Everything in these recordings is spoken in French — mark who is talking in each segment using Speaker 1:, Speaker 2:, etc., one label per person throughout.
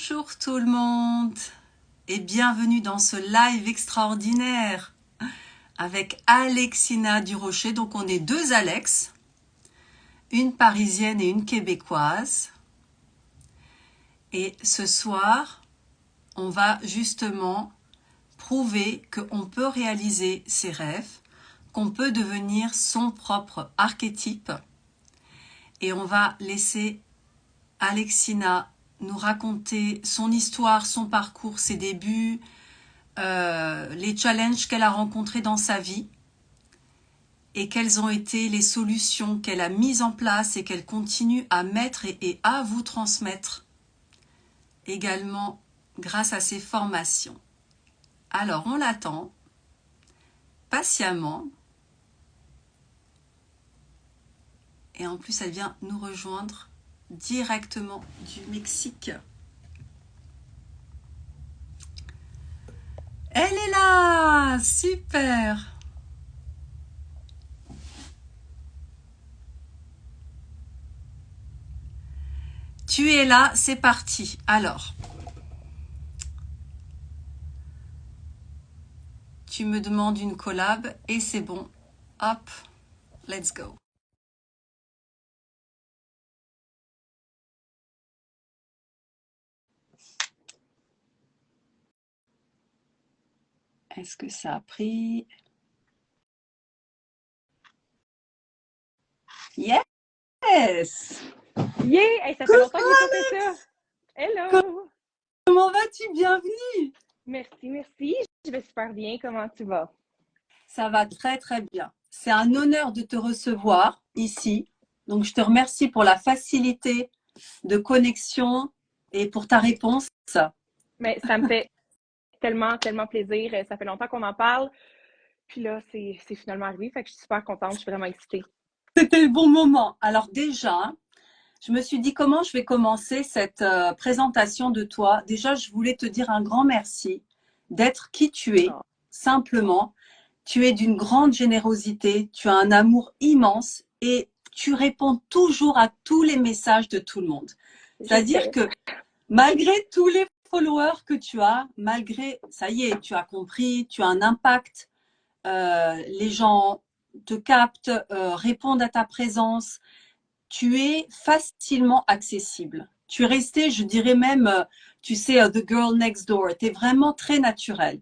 Speaker 1: Bonjour tout le monde et bienvenue dans ce live extraordinaire avec Alexina Durocher. Donc on est deux Alex, une parisienne et une québécoise. Et ce soir, on va justement prouver qu'on peut réaliser ses rêves, qu'on peut devenir son propre archétype. Et on va laisser Alexina nous raconter son histoire, son parcours, ses débuts, les challenges qu'elle a rencontrés dans sa vie et quelles ont été les solutions qu'elle a mises en place et qu'elle continue à mettre et à vous transmettre également grâce à ses formations. Alors on l'attend patiemment et en plus elle vient nous rejoindre directement du Mexique. Elle est là! Super! Tu es là, c'est parti. Alors, tu me demandes une collab et c'est bon. Hop, let's go. Est-ce que ça a pris? Yes!
Speaker 2: Yeah! Hey, ça fait longtemps que j'ai pas fait ça. Hello!
Speaker 1: Comment vas-tu? Bienvenue!
Speaker 2: Merci. Je vais super bien. Comment tu vas?
Speaker 1: Ça va très très bien. C'est un honneur de te recevoir ici. Donc je te remercie pour la facilité de connexion et pour ta réponse.
Speaker 2: Mais ça me fait tellement plaisir. Ça fait longtemps qu'on en parle. Puis là, c'est finalement arrivé. Fait que je suis super contente. Je suis vraiment excitée.
Speaker 1: C'était le bon moment. Alors déjà, je me suis dit comment je vais commencer cette présentation de toi. Déjà, je voulais te dire un grand merci d'être qui tu es,
Speaker 2: Oh.
Speaker 1: simplement. Tu es d'une grande générosité, tu as un amour immense et tu réponds toujours à tous les messages de tout le monde. C'est-à-dire que malgré tous les followers que tu as, malgré, ça y est, tu as compris, tu as un impact, les gens te captent, répondent à ta présence, tu es facilement accessible. Tu es resté, je dirais même, tu sais, the girl next door. Tu es vraiment très naturel.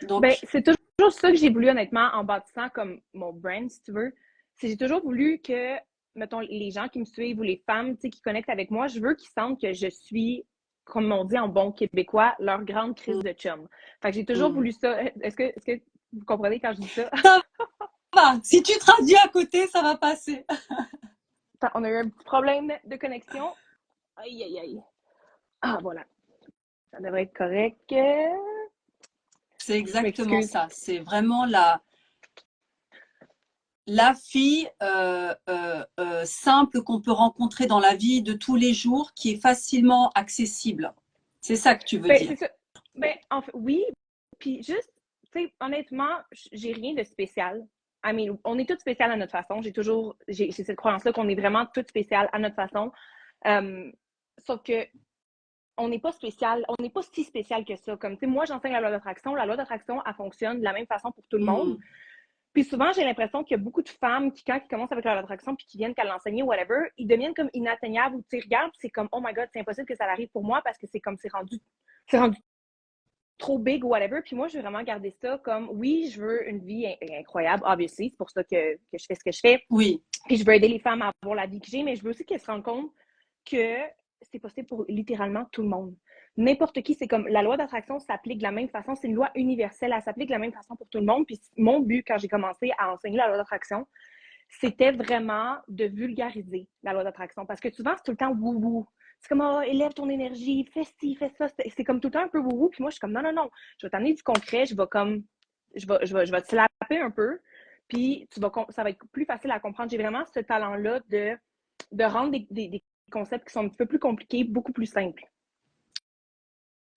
Speaker 2: Ben,
Speaker 1: Donc,
Speaker 2: c'est toujours ça que j'ai voulu, honnêtement, en bâtissant comme mon brand, si tu veux. J'ai toujours voulu que, mettons, les gens qui me suivent ou les femmes, tu sais, qui connectent avec moi, je veux qu'ils sentent que je suis, comme on dit en bon québécois, leur grande crise de chum. Fait que j'ai toujours voulu ça. Est-ce que vous comprenez quand je dis ça?
Speaker 1: ça va. Si tu traduis à côté, ça va passer.
Speaker 2: On a eu un petit problème de connexion. Aïe. Ah, voilà. Ça devrait être correct.
Speaker 1: C'est
Speaker 2: Je
Speaker 1: exactement
Speaker 2: m'excuse.
Speaker 1: ça. C'est vraiment la fille simple qu'on peut rencontrer dans la vie de tous les jours, qui est facilement accessible. C'est ça que tu veux
Speaker 2: Ben,
Speaker 1: dire.
Speaker 2: c'est ça. Ben, en fait, oui. Puis juste, tu sais, honnêtement, j'ai rien de spécial. I mean, on est toutes spéciales à notre façon. J'ai cette croyance-là qu'on est vraiment toutes spéciales à notre façon. Euh, Sauf que on n'est pas spécial, on n'est pas si spécial que ça. Comme, tu sais, moi, j'enseigne la loi d'attraction. La loi d'attraction, elle fonctionne de la même façon pour tout le monde. Puis souvent, j'ai l'impression qu'il y a beaucoup de femmes qui, quand ils commencent avec la loi d'attraction puis qui viennent qu'à l'enseigner, whatever, ils deviennent comme inatteignables ou tu regardes, c'est comme, oh my god, c'est impossible que ça arrive pour moi parce que c'est comme, c'est rendu trop big ou whatever. Puis moi, je veux vraiment garder ça comme, oui, je veux une vie incroyable, obviously. C'est pour ça que je fais ce que je fais.
Speaker 1: Oui,
Speaker 2: Puis je veux aider les femmes à avoir la vie que j'ai, mais je veux aussi qu'elles se rendent compte que c'est possible pour littéralement tout le monde. N'importe qui, c'est comme la loi d'attraction s'applique de la même façon, c'est une loi universelle, elle s'applique de la même façon pour tout le monde. Puis mon but quand j'ai commencé à enseigner la loi d'attraction, c'était vraiment de vulgariser la loi d'attraction parce que souvent c'est tout le temps wou-wou. C'est comme, oh, élève ton énergie, fais ci, fais ça. C'est comme tout le temps un peu wou-wou. Puis moi, je suis comme, non, je vais t'amener du concret, je vais te slapper un peu, puis ça va être plus facile à comprendre. J'ai vraiment ce talent-là de rendre des concepts qui sont un petit peu plus compliqués, beaucoup plus simples.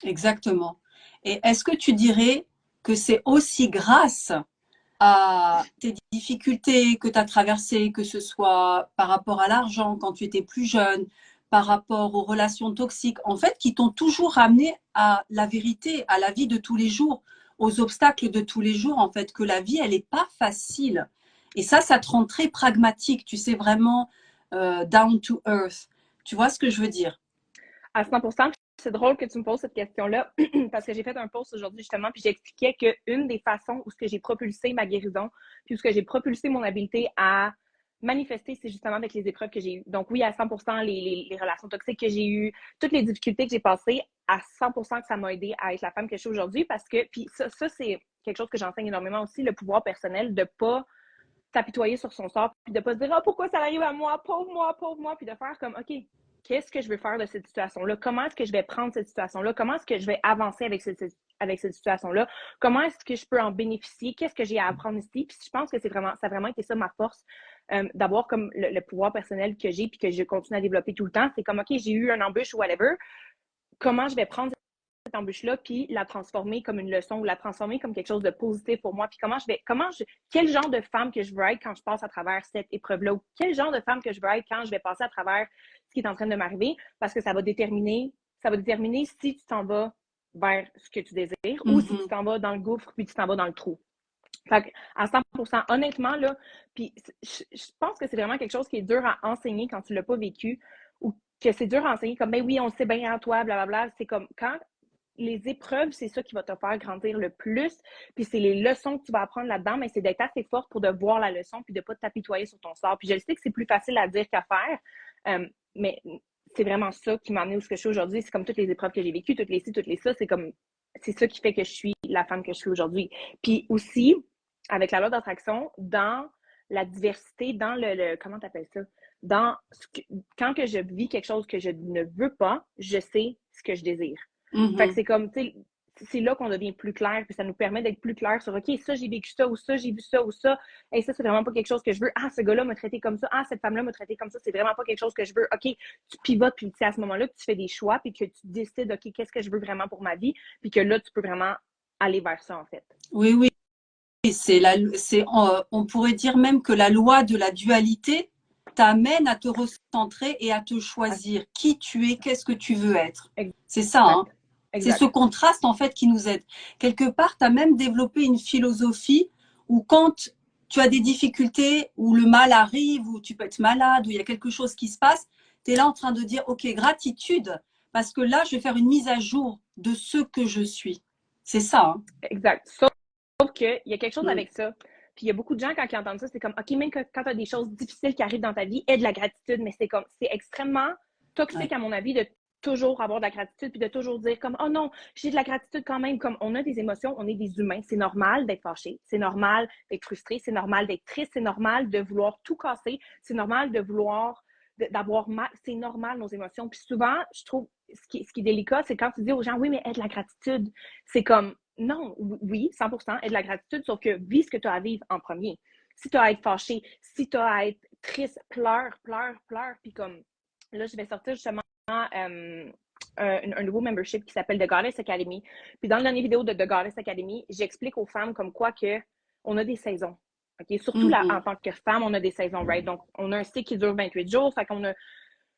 Speaker 1: exactement. Et est-ce que tu dirais que c'est aussi grâce à tes difficultés que tu as traversées, que ce soit par rapport à l'argent quand tu étais plus jeune, par rapport aux relations toxiques, en fait, qui t'ont toujours ramené à la vérité, à la vie de tous les jours, aux obstacles de tous les jours, en fait, que la vie, elle n'est pas facile. Et ça te rend très pragmatique, tu sais, vraiment down to earth. Tu vois ce que je veux dire?
Speaker 2: À 100%, c'est drôle que tu me poses cette question-là parce que j'ai fait un post aujourd'hui justement, puis j'expliquais qu'une des façons où ce que j'ai propulsé ma guérison, puis où ce que j'ai propulsé mon habileté à manifester, c'est justement avec les épreuves que j'ai eues. Donc oui, à 100%, les relations toxiques que j'ai eues, toutes les difficultés que j'ai passées, à 100% que ça m'a aidé à être la femme que je suis aujourd'hui parce que, puis ça c'est quelque chose que j'enseigne énormément aussi, le pouvoir personnel, de pas s'apitoyer sur son sort, puis de pas se dire « Ah, oh, pourquoi ça arrive à moi? Pauvre moi! » Puis de faire comme « OK, qu'est-ce que je veux faire de cette situation-là? Comment est-ce que je vais prendre cette situation-là? Comment est-ce que je vais avancer avec cette situation-là? Comment est-ce que je peux en bénéficier? Qu'est-ce que j'ai à apprendre ici? » Puis je pense que ça a vraiment été ça ma force, d'avoir comme le pouvoir personnel que j'ai puis que je continue à développer tout le temps. C'est comme « OK, j'ai eu un embûche ou whatever. Comment je vais prendre cette embûche-là, puis la transformer comme une leçon ou la transformer comme quelque chose de positif pour moi. Puis quel genre de femme que je veux être quand je passe à travers cette épreuve-là ou quel genre de femme que je veux être quand je vais passer à travers ce qui est en train de m'arriver parce que ça va déterminer si tu t'en vas vers ce que tu désires ou si tu t'en vas dans le gouffre puis tu t'en vas dans le trou. Fait à 100%, honnêtement, là, puis je pense que c'est vraiment quelque chose qui est dur à enseigner quand tu l'as pas vécu ou que c'est dur à enseigner comme, ben oui, on le sait bien en toi, blablabla. C'est comme quand les épreuves, c'est ça qui va te faire grandir le plus. Puis c'est les leçons que tu vas apprendre là-dedans, mais c'est d'être assez forte pour de voir la leçon puis de pas t'apitoyer sur ton sort. Puis je le sais que c'est plus facile à dire qu'à faire, mais c'est vraiment ça qui m'a amené où ce que je suis aujourd'hui. C'est comme toutes les épreuves que j'ai vécues, toutes les ci, toutes les ça. C'est ça qui fait que je suis la femme que je suis aujourd'hui. Puis aussi, avec la loi d'attraction, dans la diversité, dans comment t'appelles ça? Dans quand que je vis quelque chose que je ne veux pas, je sais ce que je désire. Fait que c'est comme, tu sais, c'est là qu'on devient plus clair, puis ça nous permet d'être plus clair sur, OK, ça, j'ai vécu ça, ou ça, j'ai vu ça, ou ça. Et ça, c'est vraiment pas quelque chose que je veux. Ah, ce gars-là m'a traité comme ça. Ah, cette femme-là m'a traité comme ça. C'est vraiment pas quelque chose que je veux. OK, tu pivotes, puis c'est à ce moment-là que tu fais des choix, puis que tu décides, OK, qu'est-ce que je veux vraiment pour ma vie, puis que là, tu peux vraiment aller vers ça, en fait.
Speaker 1: Oui, oui. On pourrait dire même que la loi de la dualité t'amène à te recentrer et à te choisir qui tu es, qu'est-ce que tu veux être. C'est ça, hein? C'est ce contraste en fait qui nous aide. Quelque part, tu as même développé une philosophie où quand tu as des difficultés, où le mal arrive, où tu peux être malade, où il y a quelque chose qui se passe, tu es là en train de dire, ok, gratitude, parce que là, je vais faire une mise à jour de ce que je suis. C'est ça, hein?
Speaker 2: Exact. Sauf qu'il y a quelque chose avec ça. Puis il y a beaucoup de gens, quand ils entendent ça, c'est comme, OK, même quand tu as des choses difficiles qui arrivent dans ta vie, aie de la gratitude, mais c'est extrêmement toxique, à mon avis, de toujours avoir de la gratitude, puis de toujours dire comme, oh non, j'ai de la gratitude quand même. Comme on a des émotions, on est des humains. C'est normal d'être fâché, c'est normal d'être frustré, c'est normal d'être triste, c'est normal de vouloir tout casser, c'est normal de vouloir d'avoir mal. C'est normal, nos émotions. Puis souvent, je trouve, ce qui est délicat, c'est quand tu dis aux gens, oui, mais aie de la gratitude. C'est comme, non, oui, 100%, aie de la gratitude, sauf que vis ce que tu as à vivre en premier. Si tu as à être fâché, si tu as à être triste, pleure, puis comme, là, je vais sortir justement un nouveau membership qui s'appelle The Goddess Academy. Puis dans la dernière vidéo de The Goddess Academy, j'explique aux femmes comme quoi que on a des saisons. Okay? Surtout là, en tant que femme, on a des saisons, right? Donc, on a un cycle qui dure 28 jours. Fait qu'on a,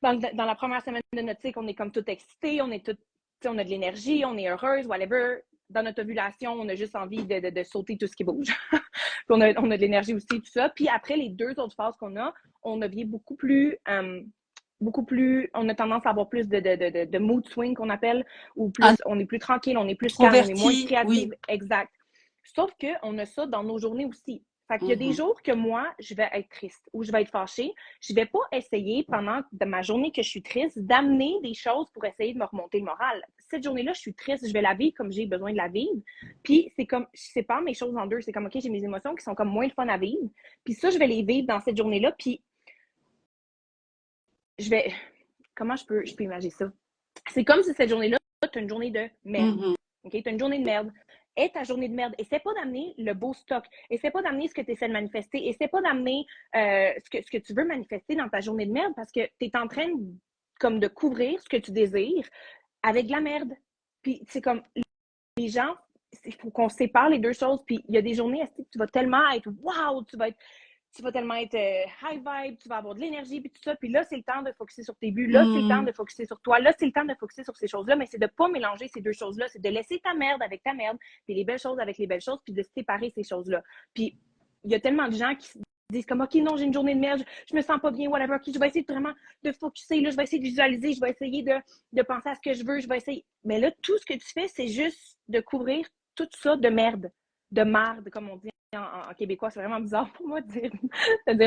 Speaker 2: dans la première semaine de notre cycle, on est comme tout excité, on a de l'énergie, on est heureuse, whatever. Dans notre ovulation, on a juste envie de sauter tout ce qui bouge. Puis on a de l'énergie aussi, tout ça. Puis après, les deux autres phases qu'on a, on devient beaucoup plus, on a tendance à avoir plus de mood swing qu'on appelle, ou plus, on est plus tranquille, on est plus calme, on est moins créative. Oui. Exact. Sauf qu'on a ça dans nos journées aussi. Fait qu'il y a des jours que moi, je vais être triste ou je vais être fâchée. Je vais pas essayer pendant ma journée que je suis triste d'amener des choses pour essayer de me remonter le moral. Cette journée-là, je suis triste, je vais la vivre comme j'ai besoin de la vivre. Puis c'est comme, je sépare mes choses en deux. C'est comme, OK, j'ai mes émotions qui sont comme moins le fun à vivre. Puis ça, je vais les vivre dans cette journée-là. Puis comment je peux imaginer ça? C'est comme si cette journée-là, tu as une journée de merde. OK? Tu as une journée de merde. Et ta journée de merde. Essaie pas d'amener le beau stock. Essaie pas d'amener ce que tu essaies de manifester. Essaie pas d'amener ce que tu veux manifester dans ta journée de merde parce que tu es en train comme de couvrir ce que tu désires avec de la merde. Puis c'est comme les gens, il faut qu'on sépare les deux choses. Puis il y a des journées, tu vas tellement être wow, tu vas être tu vas tellement être high vibe, tu vas avoir de l'énergie, puis tout ça. Puis là, c'est le temps de focuser sur tes buts. Là, c'est le temps de focuser sur toi. Là, c'est le temps de focuser sur ces choses-là. Mais c'est de ne pas mélanger ces deux choses-là. C'est de laisser ta merde avec ta merde, puis les belles choses avec les belles choses, puis de séparer ces choses-là. Puis il y a tellement de gens qui se disent comme, OK, non, j'ai une journée de merde, je me sens pas bien, whatever. OK, je vais essayer vraiment de focuser. Là, je vais essayer de visualiser. Je vais essayer de penser à ce que je veux. Je vais essayer. Mais là, tout ce que tu fais, c'est juste de couvrir tout ça de merde, de marde, comme on dit en québécois. C'est vraiment bizarre pour moi de dire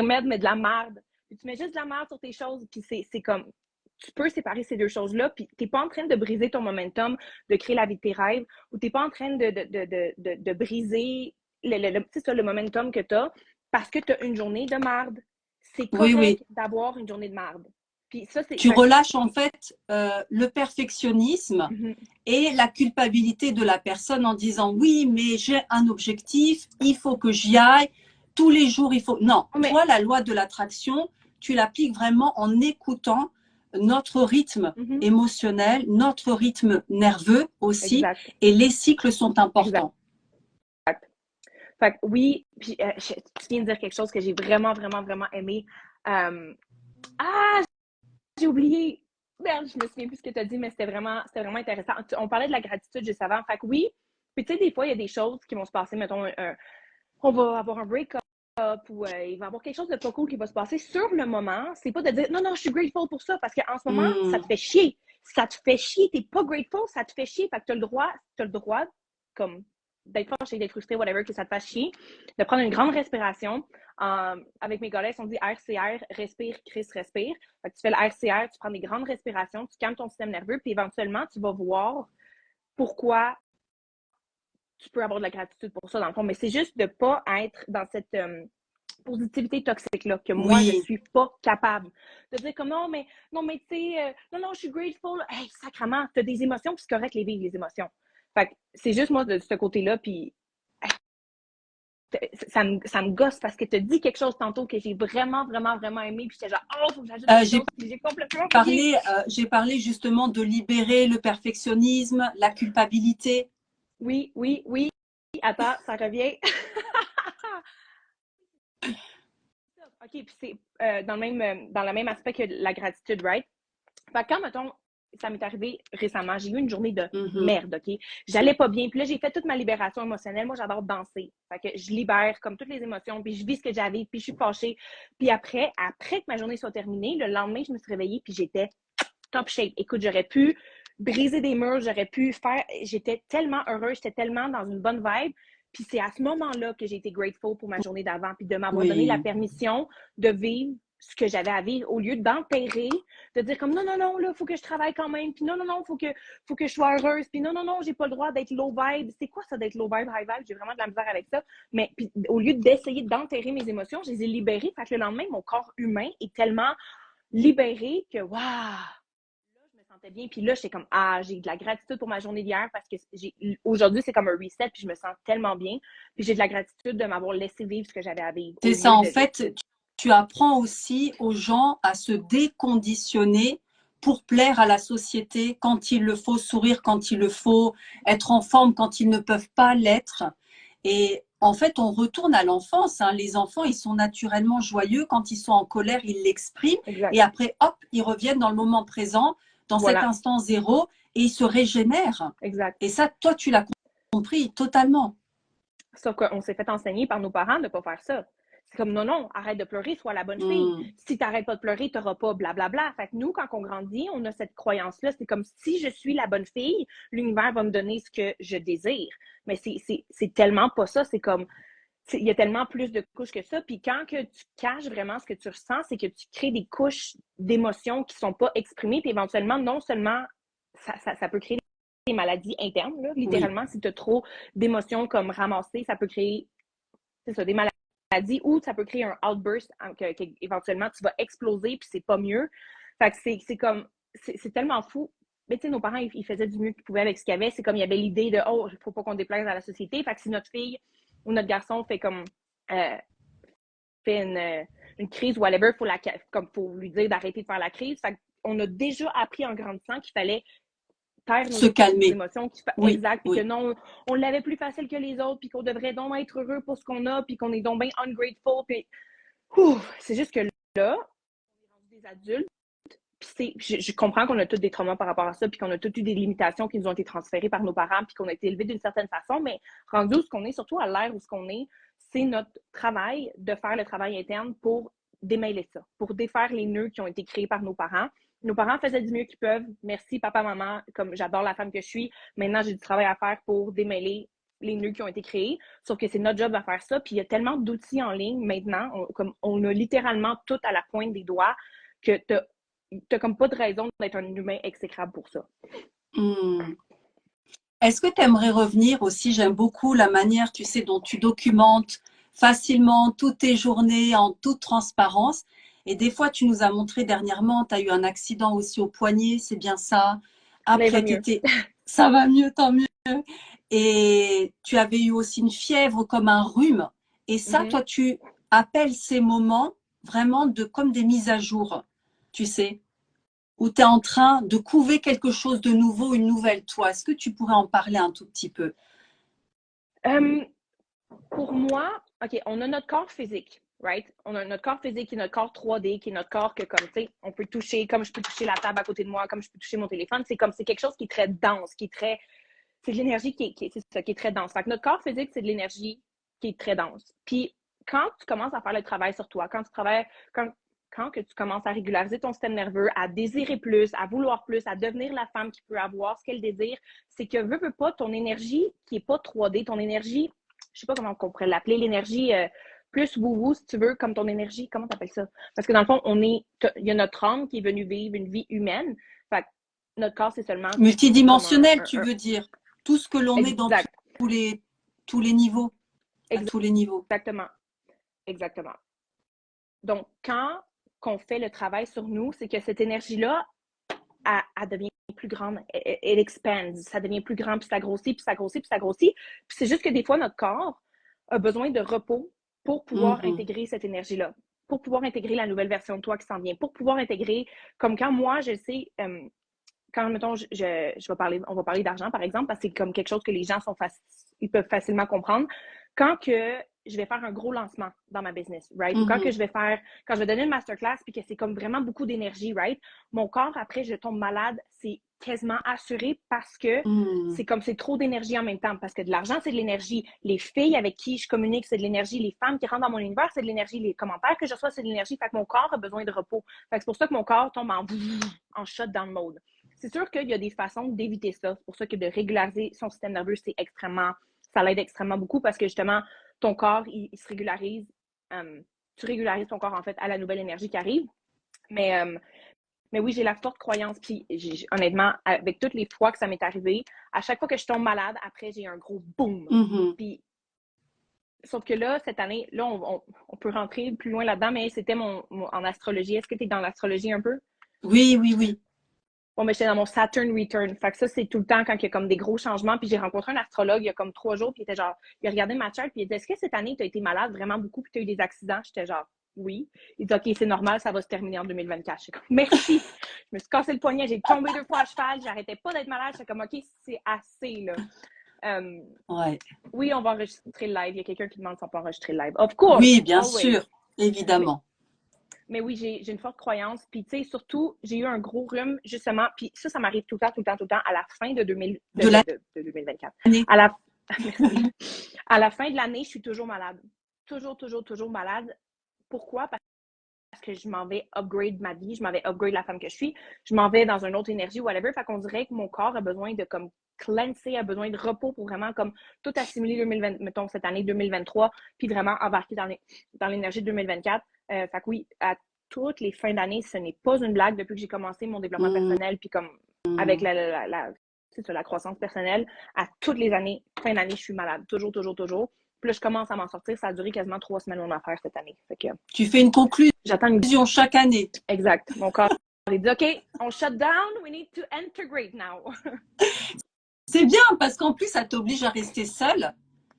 Speaker 2: merde, mais de la merde. Puis tu mets juste de la merde sur tes choses, puis c'est comme, tu peux séparer ces deux choses-là, puis t'es pas en train de briser ton momentum, de créer la vie de tes rêves, ou t'es pas en train de briser le momentum que t'as parce que t'as une journée de merde. C'est
Speaker 1: Oui, oui.
Speaker 2: correct d'avoir une journée de merde. Puis ça, c'est...
Speaker 1: Tu relâches en fait le perfectionnisme
Speaker 2: Mhm.
Speaker 1: et la culpabilité de la personne en disant oui, mais j'ai un objectif, il faut que j'y aille, tous les jours il faut. Non,
Speaker 2: Oh, mais
Speaker 1: toi, la loi de l'attraction, tu l'appliques vraiment en écoutant notre rythme
Speaker 2: mhm.
Speaker 1: émotionnel, notre rythme nerveux aussi,
Speaker 2: Exact,
Speaker 1: et les cycles sont
Speaker 2: exact.
Speaker 1: importants.
Speaker 2: Fait que oui, puis tu viens de dire quelque chose que j'ai vraiment, vraiment, vraiment aimé. Ah, j'ai oublié. Merde, je me souviens plus ce que tu as dit, mais c'était vraiment intéressant. On parlait de la gratitude juste avant. Fait que oui, puis tu sais, des fois, il y a des choses qui vont se passer, mettons, on va avoir un break-up ou il va y avoir quelque chose de pas cool qui va se passer sur le moment. C'est pas de dire non, non, je suis grateful pour ça, parce qu'en ce moment, ça te fait chier. Ça te fait chier, t'es pas grateful, ça te fait chier. Fait que t'as le droit, comme d'être fâché, d'être frustré, whatever, que ça te fasse chier, de prendre une grande respiration. Avec mes collègues, on dit RCR, respire, Chris, respire. Fait que tu fais le RCR, tu prends des grandes respirations, tu calmes ton système nerveux, puis éventuellement, tu vas voir pourquoi tu peux avoir de la gratitude pour ça, dans le fond. Mais c'est juste de ne pas être dans cette positivité toxique-là, que moi, je ne
Speaker 1: Oui,
Speaker 2: suis pas capable. De dire comme non, mais tu sais, non, non, je suis grateful. Hey, sacrement, tu as des émotions, puis c'est correct les vivre, les émotions. Fait que c'est juste moi de ce côté-là, puis ça me gosse parce que tu as dit quelque chose tantôt que j'ai vraiment, vraiment, vraiment aimé, puis j'étais genre, oh, faut que j'ajoute quelque chose, puis j'ai complètement oublié.
Speaker 1: j'ai parlé justement de libérer le perfectionnisme, la culpabilité.
Speaker 2: Oui, oui, oui. Attends, ça revient. OK, puis c'est dans le même aspect que la gratitude, right? Fait que quand, mettons, ça m'est arrivé récemment, j'ai eu une journée de
Speaker 1: Mhm.
Speaker 2: merde, OK? J'allais pas bien, puis là, j'ai fait toute ma libération émotionnelle. Moi, j'adore danser. Fait que je libère comme toutes les émotions, puis je vis ce que j'avais, puis je suis fâchée. Puis après que ma journée soit terminée, le lendemain, je me suis réveillée, puis j'étais top shape. Écoute, j'aurais pu briser des murs, j'aurais pu faire... J'étais tellement heureuse, j'étais tellement dans une bonne vibe. Puis c'est à ce moment-là que j'ai été grateful pour ma journée d'avant, puis de m'avoir donné la
Speaker 1: Oui.
Speaker 2: permission de vivre ce que j'avais à vivre, au lieu d'enterrer, de dire comme non, non, non, là, il faut que je travaille quand même, puis non, non, non, faut que je sois heureuse, puis non, non, non, j'ai pas le droit d'être low vibe. C'est quoi ça d'être low vibe, high vibe? J'ai vraiment de la misère avec ça. Mais puis, au lieu d'essayer d'enterrer mes émotions, je les ai libérées. Fait que le lendemain, mon corps humain est tellement libéré que waouh! Je me sentais bien. Puis là, j'étais comme, ah, j'ai de la gratitude pour ma journée d'hier parce que aujourd'hui, c'est comme un reset, puis je me sens tellement bien. Puis j'ai de la gratitude de m'avoir laissé vivre ce que j'avais à vivre au
Speaker 1: C'est ça,
Speaker 2: lieu
Speaker 1: en
Speaker 2: de.
Speaker 1: fait, tu apprends aussi aux gens à se déconditionner pour plaire à la société quand il le faut, sourire quand il le faut, être en forme quand ils ne peuvent pas l'être. Et en fait, on retourne à l'enfance, hein. Les enfants, ils sont naturellement joyeux. Quand ils sont en colère, ils l'expriment. Et
Speaker 2: Exact.
Speaker 1: après, hop, ils reviennent dans le moment présent, dans cet
Speaker 2: Voilà.
Speaker 1: instant zéro, et ils se régénèrent.
Speaker 2: Exact.
Speaker 1: Et ça, toi, tu l'as compris totalement.
Speaker 2: Sauf qu'on s'est fait enseigner par nos parents de ne pas faire ça. C'est comme non, non, arrête de pleurer, sois la bonne fille.
Speaker 1: Hmm.
Speaker 2: Si tu n'arrêtes pas de pleurer, tu n'auras pas blablabla. Fait que nous, quand on grandit, on a cette croyance-là. C'est comme si je suis la bonne fille, l'univers va me donner ce que je désire. Mais c'est tellement pas ça. C'est comme il y a tellement plus de couches que ça. Puis quand que tu caches vraiment ce que tu ressens, c'est que tu crées des couches d'émotions qui ne sont pas exprimées. Puis éventuellement, non seulement ça peut créer des maladies internes, là,
Speaker 1: Oui.
Speaker 2: littéralement, si tu as trop d'émotions comme ramassées, ça peut créer ça, des maladies ou ça peut créer un outburst éventuellement tu vas exploser puis c'est pas mieux. Fait que c'est comme, c'est tellement fou. Mais tu sais, nos parents, ils faisaient du mieux qu'ils pouvaient avec ce qu'il y avait. C'est comme il y avait l'idée de, oh, il faut pas qu'on déplaise à la société. Fait que si notre fille ou notre garçon fait comme euh, fait une crise ou whatever, faut lui dire d'arrêter de faire la crise. Fait qu'on a déjà appris en grandissant qu'il fallait taire
Speaker 1: Se
Speaker 2: nos
Speaker 1: calmer.
Speaker 2: émotions,
Speaker 1: Oui,
Speaker 2: exact, puis que
Speaker 1: oui.
Speaker 2: non, on l'avait plus facile que les autres, puis qu'on devrait donc être heureux pour ce qu'on a, puis qu'on est donc bien ungrateful, puis C'est juste que là, on est rendu des adultes. Puis je comprends qu'on a tous des traumas par rapport à ça, puis qu'on a tous eu des limitations qui nous ont été transférées par nos parents, puis qu'on a été élevés d'une certaine façon, mais rendu où ce qu'on est, surtout à l'ère où ce qu'on est, c'est notre travail de faire le travail interne pour démêler ça, pour défaire les nœuds qui ont été créés par nos parents. Nos parents faisaient du mieux qu'ils peuvent. Merci, papa, maman, comme j'adore la femme que je suis. Maintenant, j'ai du travail à faire pour démêler les nœuds qui ont été créés. Sauf que c'est notre job à faire ça. Puis il y a tellement d'outils en ligne maintenant, comme on a littéralement tout à la pointe des doigts que t'as comme pas de raison d'être un humain exécrable pour ça.
Speaker 1: Est-ce que tu aimerais revenir aussi? J'aime beaucoup la manière, tu sais, dont tu documentes facilement toutes tes journées en toute transparence. Et des fois, tu nous as montré dernièrement, tu as eu un accident aussi au poignet, c'est bien ça. Après, ça va mieux, tant mieux. Et tu avais eu aussi une fièvre comme un rhume. Et ça, toi, tu appelles ces moments vraiment comme des mises à jour, tu sais, où tu es en train de couver quelque chose de nouveau, une nouvelle toi. Est-ce que tu pourrais en parler un tout petit peu?
Speaker 2: Pour moi, OK, on a notre corps physique, right? On a notre corps physique qui est notre corps 3D, qui est notre corps que, comme, tu sais, on peut toucher, comme je peux toucher la table à côté de moi, comme je peux toucher mon téléphone. C'est quelque chose qui est très dense, c'est de l'énergie qui est très dense. Fait que notre corps physique, c'est de l'énergie qui est très dense. Puis, quand tu commences à faire le travail sur toi, quand que tu commences à régulariser ton système nerveux, à désirer plus, à vouloir plus, à devenir la femme qui peut avoir ce qu'elle désire, c'est que veux pas, ton énergie qui est pas 3D, ton énergie, je sais pas comment on pourrait l'appeler, l'énergie plus wou-wou, si tu veux, comme ton énergie, comment t'appelles ça? Parce que dans le fond, il y a notre âme qui est venue vivre une vie humaine. Fait que notre corps, c'est seulement...
Speaker 1: Multidimensionnel, tu veux dire. Tout ce que l'on est dans tous les niveaux. À tous les niveaux.
Speaker 2: Exactement. Exactement. Donc, quand on fait le travail sur nous, c'est que cette énergie-là, elle devient plus grande, elle expand, ça devient plus grand, puis ça grossit, puis ça grossit, puis ça grossit. Puis c'est juste que des fois, notre corps a besoin de repos pour pouvoir intégrer cette énergie-là, pour pouvoir intégrer la nouvelle version de toi qui s'en vient, pour pouvoir intégrer, comme quand moi, je sais, quand, mettons, on va parler d'argent, par exemple, parce que c'est comme quelque chose que les gens ils peuvent facilement comprendre. Quand que je vais faire un gros lancement dans ma business, right? Ou quand je vais donner une masterclass, puis que c'est comme vraiment beaucoup d'énergie, right? Mon corps, après, je tombe malade, c'est quasiment assuré parce que c'est trop d'énergie en même temps. Parce que de l'argent, c'est de l'énergie. Les filles avec qui je communique, c'est de l'énergie. Les femmes qui rentrent dans mon univers, c'est de l'énergie. Les commentaires que je reçois, c'est de l'énergie. Fait que mon corps a besoin de repos. Fait que c'est pour ça que mon corps tombe en shutdown mode. C'est sûr qu'il y a des façons d'éviter ça. C'est pour ça que de régulariser son système nerveux, ça l'aide extrêmement beaucoup parce que justement, ton corps, il se régularise. Tu régularises ton corps, en fait, à la nouvelle énergie qui arrive. Mais oui, j'ai la forte croyance. Puis, honnêtement, avec toutes les fois que ça m'est arrivé, à chaque fois que je tombe malade, après, j'ai un gros boom. Puis, sauf que là, cette année, là, on peut rentrer plus loin là-dedans, mais c'était en astrologie. Est-ce que tu es dans l'astrologie un peu?
Speaker 1: Oui, oui, oui.
Speaker 2: Bon, mais j'étais dans mon Saturn Return. Fait que ça, c'est tout le temps quand il y a comme des gros changements. Puis j'ai rencontré un astrologue il y a comme 3 jours, puis il était genre, il a regardé ma charte, puis il a dit, est-ce que cette année, tu as été malade vraiment beaucoup, puis tu as eu des accidents? J'étais genre, oui. Il dit, OK, c'est normal, ça va se terminer en 2024. J'étais comme, merci. Je me suis cassé le poignet, j'ai tombé 2 fois à cheval, j'arrêtais pas d'être malade. J'étais comme, OK, c'est assez, là.
Speaker 1: Ouais.
Speaker 2: Oui, on va enregistrer le live. Il y a quelqu'un qui demande si on peut enregistrer le live. Of course!
Speaker 1: Oui, bien sûr, évidemment.
Speaker 2: Mais oui, j'ai une forte croyance. Puis, tu sais, surtout, j'ai eu un gros rhume, justement. Puis ça m'arrive tout le temps, à la fin de 2024. À la fin de l'année, je suis toujours malade. Toujours malade. Pourquoi? Parce que je m'en vais upgrade ma vie, je m'en vais upgrade la femme que je suis, je m'en vais dans une autre énergie, whatever. Fait qu'on dirait que mon corps a besoin de comme cleanser, a besoin de repos pour vraiment comme tout assimiler mettons, cette année 2023, puis vraiment embarquer dans l'énergie de 2024. Fait que oui, à toutes les fins d'année, ce n'est pas une blague depuis que j'ai commencé mon développement personnel, puis comme avec la croissance personnelle, à toutes les années, fin d'année, je suis malade. Toujours. Puis là, je commence à m'en sortir. Ça a duré quasiment 3 semaines mon affaire cette année. Fait que,
Speaker 1: tu fais une conclusion chaque année.
Speaker 2: Exact. Mon corps, il dit, OK, on shut down, we need to integrate now.
Speaker 1: C'est bien parce qu'en plus, ça t'oblige à rester seule.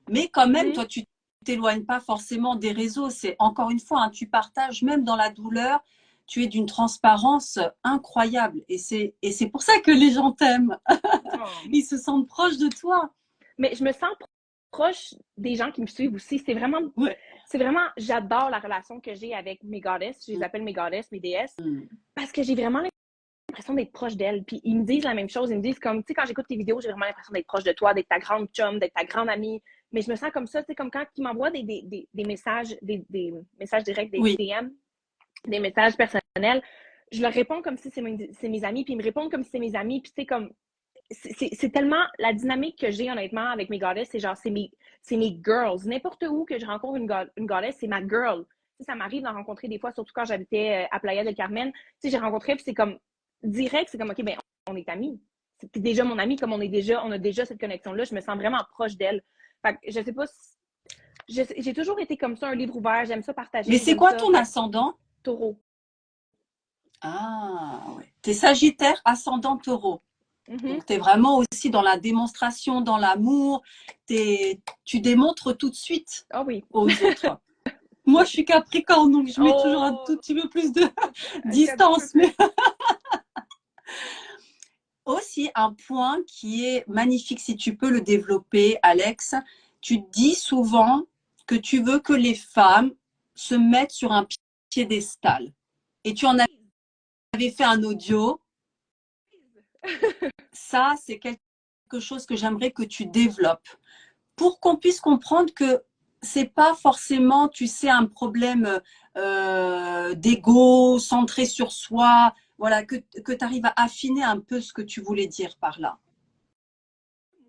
Speaker 1: Mais quand même, toi, tu t'éloignes pas forcément des réseaux. C'est encore une fois, tu partages même dans la douleur. Tu es d'une transparence incroyable. Et c'est pour ça que les gens t'aiment. Ils se sentent proches de toi.
Speaker 2: Mais je me sens proche des gens qui me suivent aussi.
Speaker 1: Ouais.
Speaker 2: C'est vraiment, j'adore la relation que j'ai avec mes goddesses. Je les appelle mes goddesses, mes déesses, parce que j'ai vraiment l'impression d'être proche d'elles. Puis ils me disent la même chose. Ils me disent comme, tu sais, quand j'écoute tes vidéos, j'ai vraiment l'impression d'être proche de toi, d'être ta grande chum, d'être ta grande amie. Mais je me sens comme ça, tu sais, comme quand ils m'envoient des messages, des messages directs, des
Speaker 1: Oui.
Speaker 2: DM, des messages personnels. Je leur réponds comme si c'est mes amis, puis ils me répondent comme si c'est mes amis. Puis c'est comme, c'est tellement la dynamique que j'ai honnêtement avec mes goddesses, c'est genre, c'est mes girls. N'importe où que je rencontre une goddess, c'est ma girl. Tu sais, ça m'arrive d'en rencontrer des fois, surtout quand j'habitais à Playa del Carmen. Tu sais, j'ai rencontré, puis c'est comme direct, c'est comme, OK, ben, on est amis. C'est déjà mon ami, comme on a déjà cette connexion-là. Je me sens vraiment proche d'elle. Fait que je sais pas si, j'ai toujours été comme ça, un livre ouvert. J'aime ça
Speaker 1: Mais
Speaker 2: partager.
Speaker 1: c'est
Speaker 2: J'aime
Speaker 1: quoi
Speaker 2: ça
Speaker 1: ton
Speaker 2: être
Speaker 1: ascendant?
Speaker 2: taureau.
Speaker 1: Ah, ouais. T'es Sagittaire, ascendant Taureau.
Speaker 2: Mhm.
Speaker 1: Donc, tu es vraiment aussi dans la démonstration, dans l'amour. Tu démontres tout de suite
Speaker 2: Ah oui.
Speaker 1: aux autres. Moi, je suis Capricorne, donc je mets toujours un tout
Speaker 2: Oh,
Speaker 1: petit peu plus de
Speaker 2: un petit peu
Speaker 1: distance.
Speaker 2: plus.
Speaker 1: Mais aussi, un point qui est magnifique, si tu peux le développer, Alex, tu dis souvent que tu veux que les femmes se mettent sur un piédestal. Et tu en avais fait un audio. Ça, c'est quelque chose que j'aimerais que tu développes pour qu'on puisse comprendre que c'est pas forcément, tu sais, un problème d'ego, centré sur soi, voilà, que tu arrives à affiner un peu ce que tu voulais dire par là.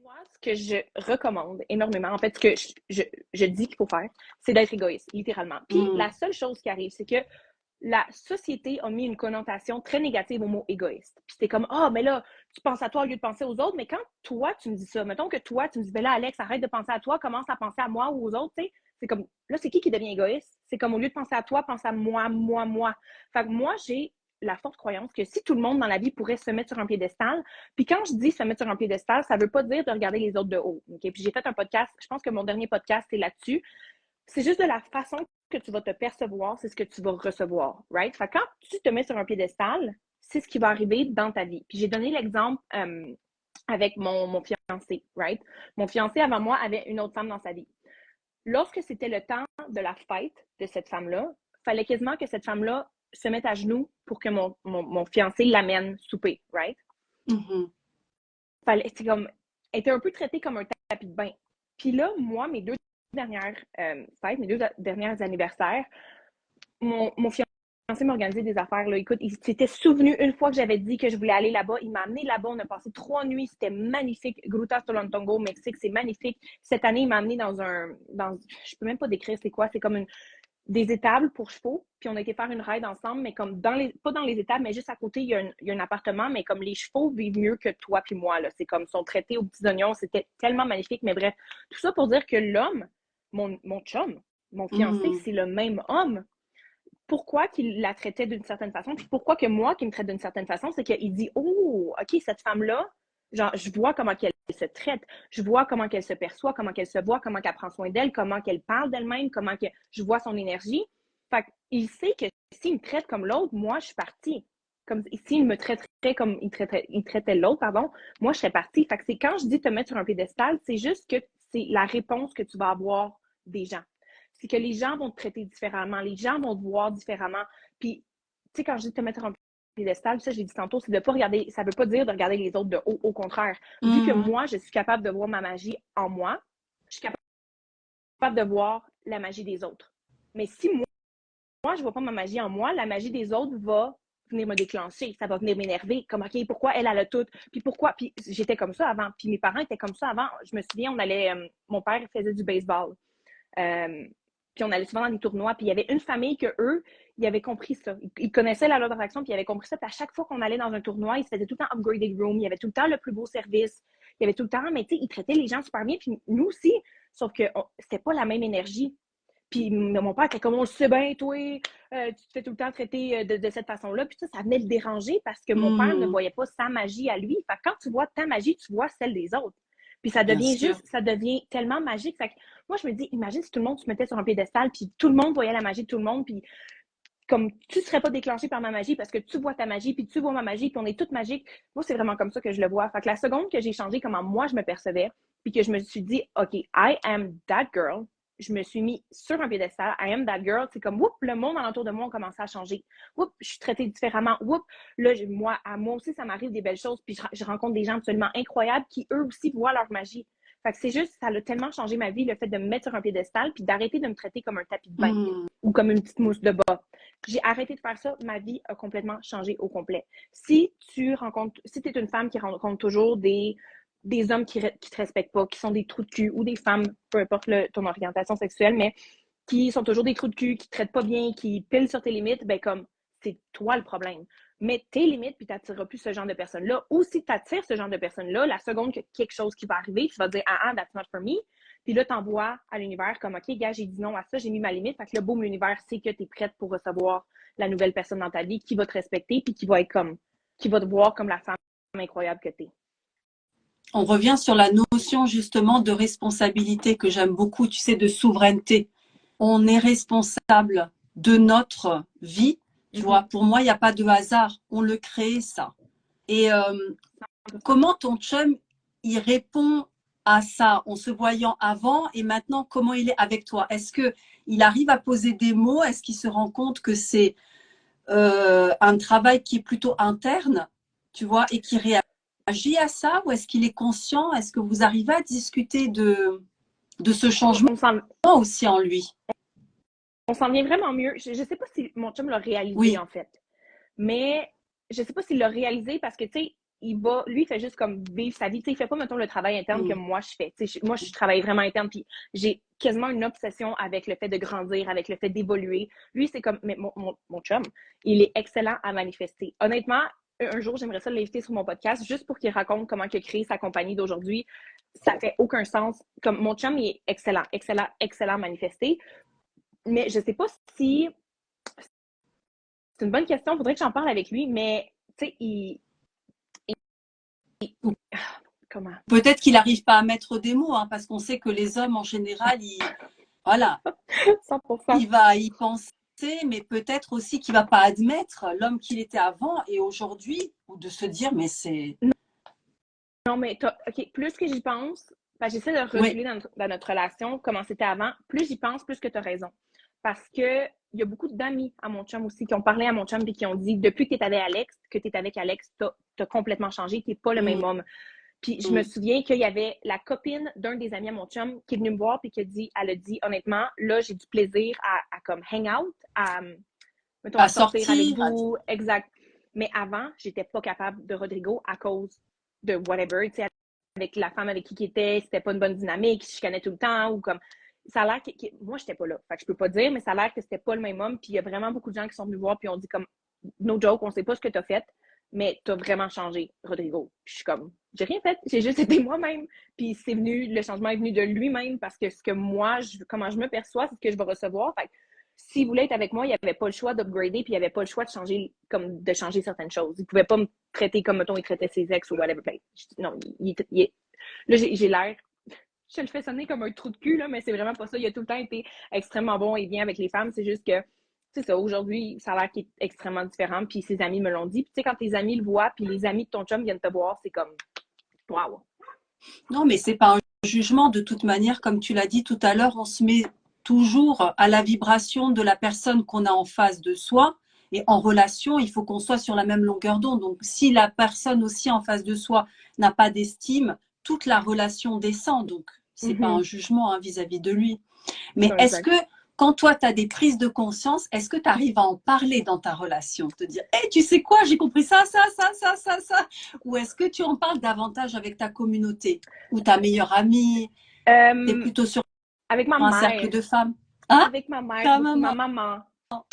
Speaker 2: Moi, ce que je recommande énormément, en fait, ce que je dis qu'il faut faire, c'est d'être égoïste, littéralement. Puis la seule chose qui arrive, c'est que la société a mis une connotation très négative au mot égoïste. Puis c'était comme, ah, mais là, tu penses à toi au lieu de penser aux autres. Mais quand toi, tu me dis ça, mettons que toi, tu me dis, ben là, Alex, arrête de penser à toi, commence à penser à moi ou aux autres, tu sais. C'est comme, là, c'est qui devient égoïste? C'est comme, au lieu de penser à toi, pense à moi, moi, moi. Fait que moi, j'ai la forte croyance que si tout le monde dans la vie pourrait se mettre sur un piédestal, puis quand je dis se mettre sur un piédestal, ça veut pas dire de regarder les autres de haut. Okay? Puis j'ai fait un podcast, je pense que mon dernier podcast, c'est là-dessus. C'est juste de la façon que tu vas te percevoir, c'est ce que tu vas recevoir, right? Fait que quand tu te mets sur un piédestal, c'est ce qui va arriver dans ta vie. Puis j'ai donné l'exemple avec mon fiancé, right? Mon fiancé, avant moi, avait une autre femme dans sa vie. Lorsque c'était le temps de la fête de cette femme-là, il fallait quasiment que cette femme-là se mette à genoux pour que mon fiancé l'amène souper, right?
Speaker 1: Mhm.
Speaker 2: C'est comme, elle était un peu traitée comme un tapis de bain. Puis là, moi, mes deux dernières fêtes, mes deux derniers anniversaires, mon fiancé m'a organisé des affaires. Là. Écoute, il s'était souvenu une fois que j'avais dit que je voulais aller là-bas. Il m'a amené là-bas. On a passé 3 nuits. C'était magnifique. Grutas Tolontongo, au Mexique, c'est magnifique. Cette année, il m'a amené je peux même pas décrire c'est quoi. C'est comme des étables pour chevaux. Puis on a été faire une ride ensemble, mais comme pas dans les étables, mais juste à côté, il y a un appartement, mais comme les chevaux vivent mieux que toi puis moi. Là. C'est comme, sont traités aux petits oignons. C'était tellement magnifique. Mais bref, tout ça pour dire que l'homme, mon chum, mon fiancé, c'est le même homme. Pourquoi qu'il la traitait d'une certaine façon, puis pourquoi que moi qui me traite d'une certaine façon, c'est qu'il dit, oh, OK, cette femme-là, genre, je vois comment qu'elle se traite, je vois comment qu'elle se perçoit, comment qu'elle se voit, comment qu'elle prend soin d'elle, comment qu'elle parle d'elle-même, comment que je vois son énergie. Fait qu'il sait que s'il me traite comme l'autre, moi, je suis partie. Comme s'il me traiterait comme il traitait l'autre, pardon, moi, je serais partie. Fait que c'est quand je dis te mettre sur un piédestal, c'est juste que c'est la réponse que tu vas avoir des gens. C'est que les gens vont te traiter différemment, les gens vont te voir différemment. Puis, tu sais, quand je dis te mettre sur un piédestal, ça, j'ai dit tantôt, c'est de pas regarder, ça veut pas dire de regarder les autres de haut. Au contraire, vu que moi, je suis capable de voir ma magie en moi, je suis capable de voir la magie des autres. Mais si moi je vois pas ma magie en moi, la magie des autres va venir me déclencher, ça va venir m'énerver, comme, OK, pourquoi elle a tout, puis pourquoi, puis j'étais comme ça avant, puis mes parents étaient comme ça avant, je me souviens, mon père faisait du baseball, puis on allait souvent dans des tournois, puis il y avait une famille que eux, ils avaient compris ça. Ils connaissaient la loi d'attraction, puis ils avaient compris ça. Puis à chaque fois qu'on allait dans un tournoi, ils se faisaient tout le temps upgraded room. Il y avait tout le temps le plus beau service. Il y avait tout le temps, mais tu sais, ils traitaient les gens super bien. Puis nous aussi, sauf que c'était pas la même énergie. Puis mon père était comme, on le sait bien, toi, tu te fais tout le temps traiter de cette façon-là. Puis ça venait le déranger parce que mon père ne voyait pas sa magie à lui. Fait que quand tu vois ta magie, tu vois celle des autres. Puis ça
Speaker 1: Bien
Speaker 2: devient
Speaker 1: sûr.
Speaker 2: juste, ça devient tellement magique. Fait que moi, je me dis, imagine si tout le monde se mettait sur un piédestal, puis tout le monde voyait la magie de tout le monde, puis comme tu ne serais pas déclenché par ma magie parce que tu vois ta magie, puis tu vois ma magie, puis on est toutes magiques. Moi, c'est vraiment comme ça que je le vois. Fait que la seconde que j'ai changé comment moi je me percevais, puis que je me suis dit, OK, I am that girl. Je me suis mis sur un piédestal, I am that girl. C'est comme, whoop, le monde alentour de moi a commencé à changer. Whoop, je suis traitée différemment. Whoop, là, moi aussi, ça m'arrive des belles choses, puis je rencontre des gens absolument incroyables qui, eux aussi, voient leur magie. Fait que c'est juste, ça a tellement changé ma vie, le fait de me mettre sur un piédestal, puis d'arrêter de me traiter comme un tapis de bain ou comme une petite mousse de bas. J'ai arrêté de faire ça, ma vie a complètement changé au complet. Si tu es une femme qui rencontre toujours des hommes qui te respectent pas, qui sont des trous de cul, ou des femmes, peu importe ton orientation sexuelle, mais qui sont toujours des trous de cul, qui te traitent pas bien, qui pilent sur tes limites, ben comme, c'est toi le problème. Mets tes limites, puis tu n'attireras plus ce genre de personnes-là. Ou si tu attires ce genre de personnes-là, la seconde que quelque chose qui va arriver, tu vas dire « Ah, that's not for me ». Puis là, tu envoies à l'univers comme « OK, gars, j'ai dit non à ça, j'ai mis ma limite ». Fait que là, boum, l'univers sait que tu es prête pour recevoir la nouvelle personne dans ta vie qui va te respecter, puis qui va te voir comme la femme incroyable que tu es.
Speaker 1: On revient sur la notion justement de responsabilité que j'aime beaucoup, tu sais, de souveraineté. On est responsable de notre vie. Tu vois, pour moi, il n'y a pas de hasard. On le crée, ça. Et comment ton chum, il répond à ça en se voyant avant et maintenant, comment il est avec toi? Est-ce qu'il arrive à poser des mots? Est-ce qu'il se rend compte que c'est un travail qui est plutôt interne, tu vois, et qui réagit à ça? Ou est-ce qu'il est conscient? Est-ce que vous arrivez à discuter de ce changement aussi en lui?
Speaker 2: On s'en vient vraiment mieux. Je ne sais pas si mon chum l'a réalisé, en fait. Mais je ne sais pas s'il l'a réalisé parce que, tu sais, lui, il fait juste comme vivre sa vie. Tu sais, il fait pas, mettons, le travail interne que moi, je fais. Tu sais, moi, je travaille vraiment interne, puis j'ai quasiment une obsession avec le fait de grandir, avec le fait d'évoluer. Lui, c'est comme, mais mon chum, il est excellent à manifester. Honnêtement, un jour, j'aimerais ça l'inviter sur mon podcast juste pour qu'il raconte comment il a créé sa compagnie d'aujourd'hui. Ça fait aucun sens. Comme mon chum, il est excellent, excellent, excellent à manifester. Mais je sais pas si... C'est une bonne question, il faudrait que j'en parle avec lui, mais tu sais, comment?
Speaker 1: Peut-être qu'il n'arrive pas à mettre des mots, hein, parce qu'on sait que les hommes, en général, voilà,
Speaker 2: 100%.
Speaker 1: il va y penser, mais peut-être aussi qu'il ne va pas admettre l'homme qu'il était avant et aujourd'hui, ou de se dire, mais c'est...
Speaker 2: Non, mais OK, plus que j'y pense, j'essaie de reculer dans notre relation, comment c'était avant, plus j'y pense, plus que tu as raison. Parce que il y a beaucoup d'amis à mon chum aussi qui ont parlé à mon chum et qui ont dit, depuis que tu es avec Alex, tu as complètement changé, tu n'es pas le même homme. Puis je me souviens qu'il y avait la copine d'un des amis à mon chum qui est venue me voir puis elle a dit, honnêtement, là, j'ai du plaisir à comme hang out, à sortir avec vous. Exact. Mais avant, j'étais pas capable de Rodrigo à cause de whatever, tu sais, avec la femme avec qui il était, c'était pas une bonne dynamique, je connais tout le temps, ou comme, ça a l'air que moi, j'étais pas là. Fait que je peux pas dire, mais ça a l'air que c'était pas le même homme, puis il y a vraiment beaucoup de gens qui sont venus voir, puis ont dit comme, no joke, on sait pas ce que t'as fait, mais t'as vraiment changé, Rodrigo. Puis je suis comme, j'ai rien fait, j'ai juste été moi-même, puis le changement est venu de lui-même, parce que ce que moi, comment je me perçois, c'est ce que je vais recevoir. Fait que s'il voulait être avec moi, il n'avait pas le choix d'upgrader, puis il n'avait pas le choix de changer certaines choses. Il ne pouvait pas me traiter comme, mettons, il traitait ses ex ou whatever. Non, là, j'ai l'air, je le fais sonner comme un trou de cul, là, mais c'est vraiment pas ça. Il a tout le temps été extrêmement bon et bien avec les femmes. C'est juste que, c'est ça, aujourd'hui, ça a l'air qu'il est extrêmement différent, puis ses amis me l'ont dit. Puis tu sais, quand tes amis le voient, puis les amis de ton chum viennent te voir, c'est comme, waouh.
Speaker 1: Non, mais c'est pas un jugement de toute manière, comme tu l'as dit tout à l'heure, on se met toujours à la vibration de la personne qu'on a en face de soi. Et en relation, il faut qu'on soit sur la même longueur d'onde. Donc, si la personne aussi en face de soi n'a pas d'estime, toute la relation descend. Donc, c'est pas un jugement vis-à-vis de lui. Mais est-ce que, quand toi, tu as des prises de conscience, est-ce que tu arrives à en parler dans ta relation? Te dire, hey, tu sais quoi, j'ai compris ça. Ou est-ce que tu en parles davantage avec ta communauté ou ta meilleure amie? Tu es plutôt sur
Speaker 2: avec ma
Speaker 1: un
Speaker 2: mère.
Speaker 1: cercle de femmes? Hein?
Speaker 2: Avec ma mère, ma maman.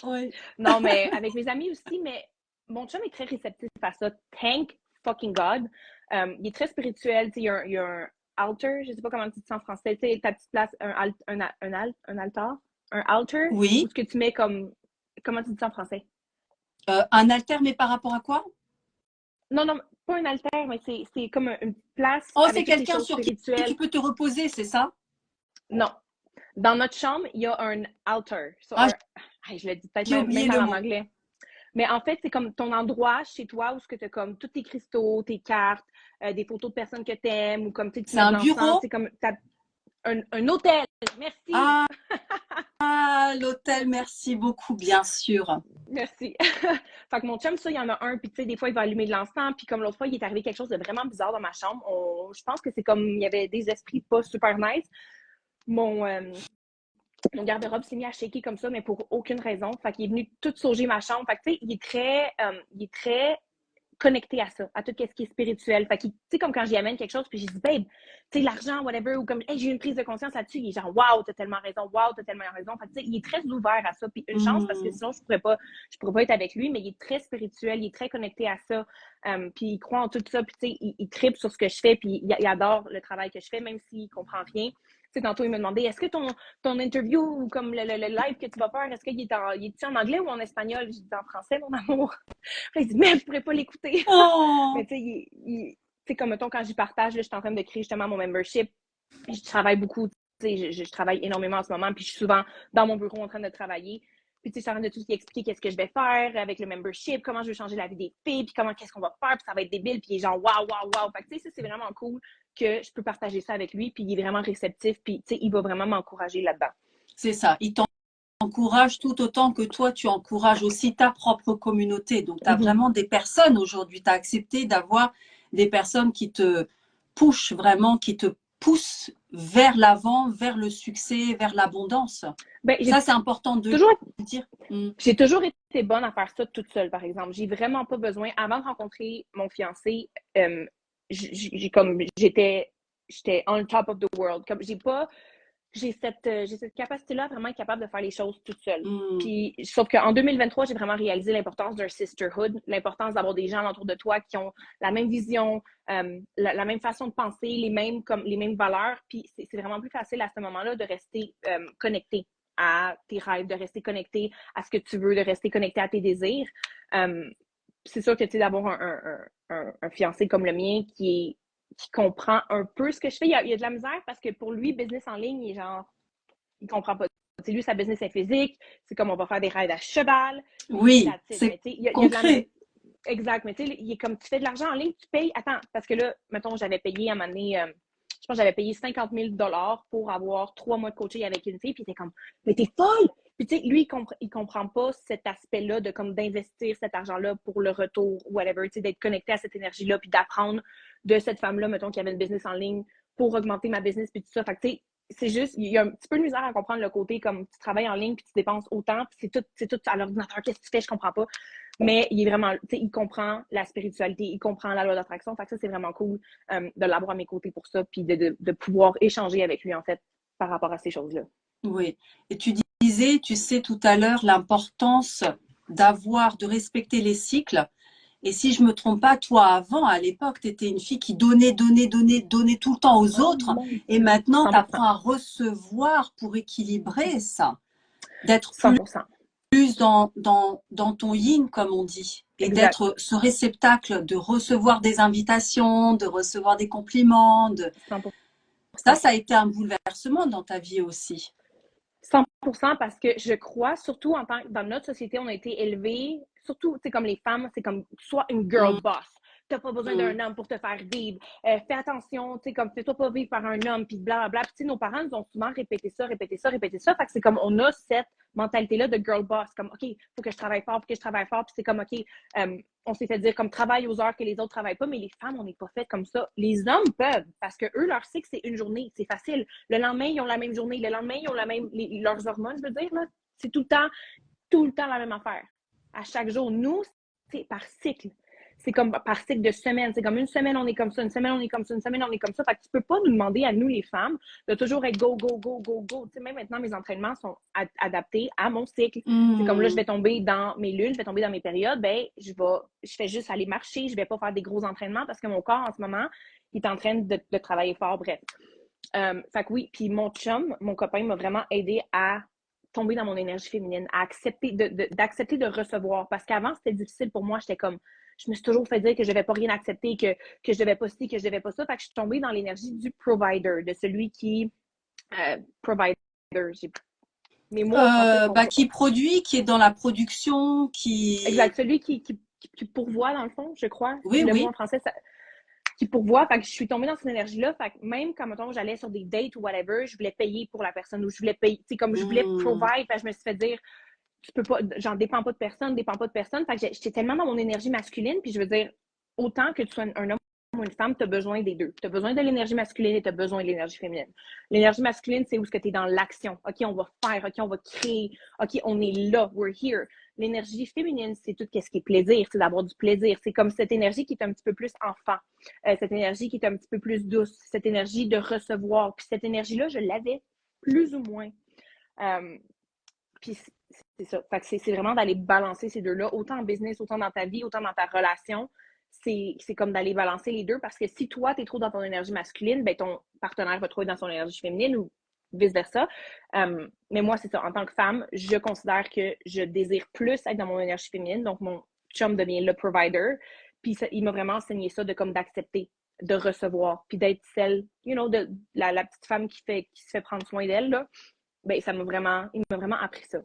Speaker 1: Oui.
Speaker 2: Non, mais avec mes amis aussi, mais mon chum est très réceptif à ça. Thank fucking God. Il est très spirituel. Il y a un altar, je sais pas comment tu dis ça en français. Tu sais, ta petite place, un altar? Un altar?
Speaker 1: Oui.
Speaker 2: Ou ce que tu mets comme... Comment tu dis ça en français?
Speaker 1: Un alter, mais par rapport à quoi?
Speaker 2: Non, pas un altar, mais c'est comme une place.
Speaker 1: Oh, c'est quelqu'un sur qui tu peux te reposer, c'est ça?
Speaker 2: Non. Dans notre chambre, il y a un altar. Je le dis peut-être même en anglais. Mais en fait, c'est comme ton endroit chez toi où tu as comme tous tes cristaux, tes cartes, des photos de personnes que tu aimes, ou comme tu
Speaker 1: C'est
Speaker 2: mets de
Speaker 1: un
Speaker 2: l'encens,
Speaker 1: bureau?
Speaker 2: c'est comme un hôtel. Merci.
Speaker 1: Ah, l'hôtel, merci beaucoup, bien sûr.
Speaker 2: Merci. Fait que mon chum, ça, il y en a un, puis tu sais, des fois, il va allumer de l'encens, puis comme l'autre fois, il est arrivé quelque chose de vraiment bizarre dans ma chambre. Je pense que c'est comme, il y avait des esprits pas super nice. Mon, mon garde-robe s'est mis à shaker comme ça, mais pour aucune raison. Fait qu'il est venu tout sauger ma chambre. Fait que tu sais, il est très connecté à ça, à tout ce qui est spirituel. Fait que, tu sais, comme quand j'y amène quelque chose, puis j'ai dit, babe, tu sais, l'argent, whatever, ou comme, hey, j'ai eu une prise de conscience là-dessus, il est genre, waouh, t'as tellement raison, waouh, t'as tellement raison. Fait que, tu sais, il est très ouvert à ça. Puis une chance, parce que
Speaker 1: Hmm.
Speaker 2: sinon, je pourrais pas être avec lui, mais il est très spirituel, il est très connecté à ça. Puis il croit en tout ça, puis tu sais, il tripe sur ce que je fais, puis il adore le travail que je fais, même s'il comprend rien. Tu sais, tantôt, il me demandait, est-ce que ton interview ou comme le live que tu vas faire, est-ce qu'il est en anglais ou en espagnol? J'ai dit en français, mon amour. Puis il dit, mais je pourrais pas l'écouter. Mais
Speaker 1: Oh,
Speaker 2: tu sais, tu sais, comme mettons, quand j'y partage, là, je suis en train de créer justement mon membership. Puis je travaille beaucoup. Tu sais, je travaille énormément en ce moment. Puis je suis souvent dans mon bureau en train de travailler. Puis tu sais, je suis en train de tout expliquer qu'est-ce que je vais faire avec le membership, comment je vais changer la vie des filles, puis comment qu'est-ce qu'on va faire, puis ça va être débile. Puis il est genre, waouh, waouh, waouh. Fait que tu sais, ça, c'est vraiment cool que je peux partager ça avec lui. Puis il est vraiment réceptif. Puis tu sais, il va vraiment m'encourager là-dedans.
Speaker 1: c'est ça. Il t'encourage tout autant que toi, tu encourages aussi ta propre communauté. Donc, tu as
Speaker 2: Mhm.
Speaker 1: vraiment des personnes aujourd'hui. Tu as accepté d'avoir des personnes qui te pushent vraiment, qui te poussent vers l'avant, vers le succès, vers l'abondance.
Speaker 2: Ben,
Speaker 1: Ça, c'est important de
Speaker 2: toujours
Speaker 1: le dire. Mm.
Speaker 2: J'ai toujours été bonne à faire ça toute seule, par exemple. J'ai vraiment pas besoin. Avant de rencontrer mon fiancé, j'étais on top of the world. Comme j'ai cette capacité-là vraiment être capable de faire les choses toute seule.
Speaker 1: Mm.
Speaker 2: Puis, sauf qu'en 2023, j'ai vraiment réalisé l'importance d'un sisterhood, l'importance d'avoir des gens autour de toi qui ont la même vision, la même façon de penser, les mêmes valeurs. Puis, c'est vraiment plus facile à ce moment-là de rester connecté à tes rêves, de rester connecté à ce que tu veux, de rester connecté à tes désirs. Euh, c'est sûr que tu sais, d'avoir un fiancé comme le mien qui comprend un peu ce que je fais, il y a de la misère parce que pour lui, business en ligne, il est genre, il comprend pas. C'est lui, sa business est physique, c'est comme on va faire des raids à cheval, puis
Speaker 1: Oui,
Speaker 2: that's it.
Speaker 1: c'est
Speaker 2: Mais tu sais, il y a de la
Speaker 1: concret.
Speaker 2: exact, mais tu sais, il est comme tu fais de l'argent en ligne, tu payes. Attends, parce que là, mettons, j'avais payé à un moment donné, je pense que j'avais payé 50 000 pour avoir 3 mois de coaching avec une fille, puis il était comme, mais t'es folle! Puis tu sais, lui, il comprend pas cet aspect-là de comme d'investir cet argent-là pour le retour, whatever, tu sais, d'être connecté à cette énergie-là, puis d'apprendre de cette femme-là, mettons, qui avait une business en ligne pour augmenter ma business, puis tout ça. Fait que tu sais, c'est juste, il y a un petit peu de misère à comprendre le côté comme tu travailles en ligne puis tu dépenses autant, puis c'est tout à l'ordinateur, qu'est-ce que tu fais, je comprends pas. Mais il est vraiment, tu sais, il comprend la spiritualité, il comprend la loi d'attraction. Fait que ça, c'est vraiment cool de l'avoir à mes côtés pour ça, puis de pouvoir échanger avec lui, en fait, par rapport à ces choses-là.
Speaker 1: Oui. Et tu disais, tu sais, tout à l'heure, l'importance de respecter les cycles. Et si je me trompe pas, toi, avant, à l'époque, tu étais une fille qui donnait, donnait, donnait, donnait tout le temps aux
Speaker 2: Oh
Speaker 1: autres.
Speaker 2: mon
Speaker 1: Et
Speaker 2: Dieu.
Speaker 1: maintenant, tu
Speaker 2: 100%.
Speaker 1: apprends à recevoir pour équilibrer ça. D'être
Speaker 2: 100%.
Speaker 1: plus dans ton yin, comme on dit. Et
Speaker 2: Exact.
Speaker 1: d'être ce réceptacle, de recevoir des invitations, de recevoir des compliments.
Speaker 2: 100%.
Speaker 1: Ça a été un bouleversement dans ta vie aussi.
Speaker 2: 100% parce que je crois, surtout en tant que dans notre société, on a été élevés, surtout, tu sais, comme les femmes, c'est comme soit une girl
Speaker 1: Mm,
Speaker 2: boss. T'as pas besoin d'un
Speaker 1: mm.
Speaker 2: homme pour te faire vivre. Fais attention, tu sais, comme fais-toi pas vivre par un homme, puis blablabla. Puis, tu sais, nos parents nous ont souvent répété ça, répété ça, répété ça. Fait que c'est comme on a cette mentalité-là de girl boss, comme OK, faut que je travaille fort, faut que je travaille fort. Puis c'est comme OK, on s'est fait dire comme travaille aux heures que les autres travaillent pas, mais les femmes, on n'est pas faites comme ça. Les hommes peuvent, parce que eux, leur cycle, c'est une journée, c'est facile. Le lendemain, ils ont la même journée. Le lendemain, ils ont leurs hormones, je veux dire, là. C'est tout le temps la même affaire. À chaque jour. Nous, c'est par cycle. C'est comme par cycle de semaine. C'est comme une semaine, on est comme ça, une semaine, on est comme ça, une semaine, on est comme ça. Fait que tu peux pas nous demander à nous, les femmes, de toujours être go, go, go, go, go. Tu sais, même maintenant, mes entraînements sont adaptés à mon cycle. C'est comme là, je
Speaker 1: Mm.
Speaker 2: vais tomber dans mes lunes, je vais tomber dans mes périodes, ben, je fais juste aller marcher, je vais pas faire des gros entraînements parce que mon corps, en ce moment, il est en train de travailler fort. Bref. Fait que oui, puis mon chum, mon copain m'a vraiment aidé à tomber dans mon énergie féminine, à accepter d'accepter de recevoir. Parce qu'avant, c'était difficile pour moi. J'étais comme, je me suis toujours fait dire que je devais pas rien accepter, que je devais pas ci, que je devais pas ça. Fait que je suis tombée dans l'énergie du provider, de celui qui provider. Mes mots en français sont
Speaker 1: Bah,
Speaker 2: quoi?
Speaker 1: qui produit, qui est dans la production, qui...
Speaker 2: Exact, celui qui pourvoit, dans le fond, je crois.
Speaker 1: Oui,
Speaker 2: Le mot
Speaker 1: oui.
Speaker 2: en français, ça, qui pourvoit. Fait que je suis tombée dans cette énergie-là. Fait que même quand, mettons, j'allais sur des dates ou whatever, je voulais payer pour la personne ou je voulais payer, tu sais, comme je voulais
Speaker 1: Hmm.
Speaker 2: provide. Fait que je me suis fait dire, tu peux pas, j'en dépends pas de personne, dépends pas de personne. Fait que j'étais tellement dans mon énergie masculine, puis je veux dire, autant que tu sois un homme ou une femme, tu as besoin des deux. Tu as besoin de l'énergie masculine et tu as besoin de l'énergie féminine. L'énergie masculine, c'est où ce que tu es dans l'action. OK, on va faire, OK, on va créer, OK, on est là, we're here. L'énergie féminine, c'est tout ce qui est plaisir, c'est d'avoir du plaisir. C'est comme cette énergie qui est un petit peu plus enfant, cette énergie qui est un petit peu plus douce, cette énergie de recevoir. Puis cette énergie-là, je l'avais plus ou moins. Puis c'est ça. Fait que c'est vraiment d'aller balancer ces deux-là, autant en business, autant dans ta vie, autant dans ta relation. C'est comme d'aller balancer les deux parce que si toi, tu es trop dans ton énergie masculine, ben ton partenaire va trop être dans son énergie féminine ou vice-versa. Mais moi, c'est ça. En tant que femme, je considère que je désire plus être dans mon énergie féminine. Donc, mon chum devient le provider. Puis ça, il m'a vraiment enseigné ça de comme d'accepter, de recevoir, puis d'être celle, de la petite femme qui se fait prendre soin d'elle, là. Ben, il m'a vraiment appris ça.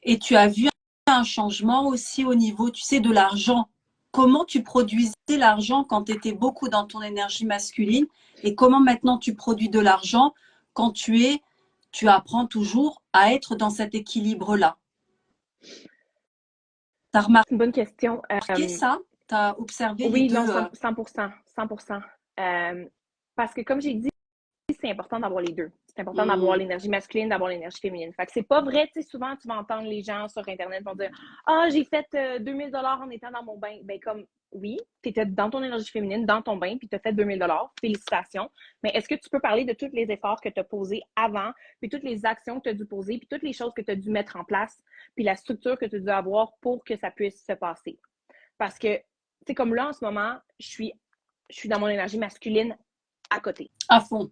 Speaker 1: Et tu as vu un changement aussi au niveau, tu sais, de l'argent. Comment tu produisais l'argent quand tu étais beaucoup dans ton énergie masculine et comment maintenant tu produis de l'argent quand tu apprends toujours à être dans cet équilibre-là. Tu as
Speaker 2: C'est une bonne question.
Speaker 1: remarqué ça? Tu as observé les
Speaker 2: Oui, non,
Speaker 1: deux
Speaker 2: 100%, 100%. Parce que comme j'ai dit, c'est important d'avoir les deux. C'est important d'avoir
Speaker 1: hmm,
Speaker 2: l'énergie masculine, d'avoir l'énergie féminine. Fait que c'est pas vrai, tu sais, souvent tu vas entendre les gens sur Internet vont dire ah, j'ai fait 2000 $ en étant dans mon bain. Ben, comme, oui, tu étais dans ton énergie féminine, dans ton bain, puis tu as fait 2000 $. Félicitations. Mais est-ce que tu peux parler de tous les efforts que tu as posés avant, puis toutes les actions que tu as dû poser, puis toutes les choses que tu as dû mettre en place, puis la structure que tu as dû avoir pour que ça puisse se passer? Parce que, c'est comme là, en ce moment, je suis dans mon énergie masculine à côté.
Speaker 1: à fond.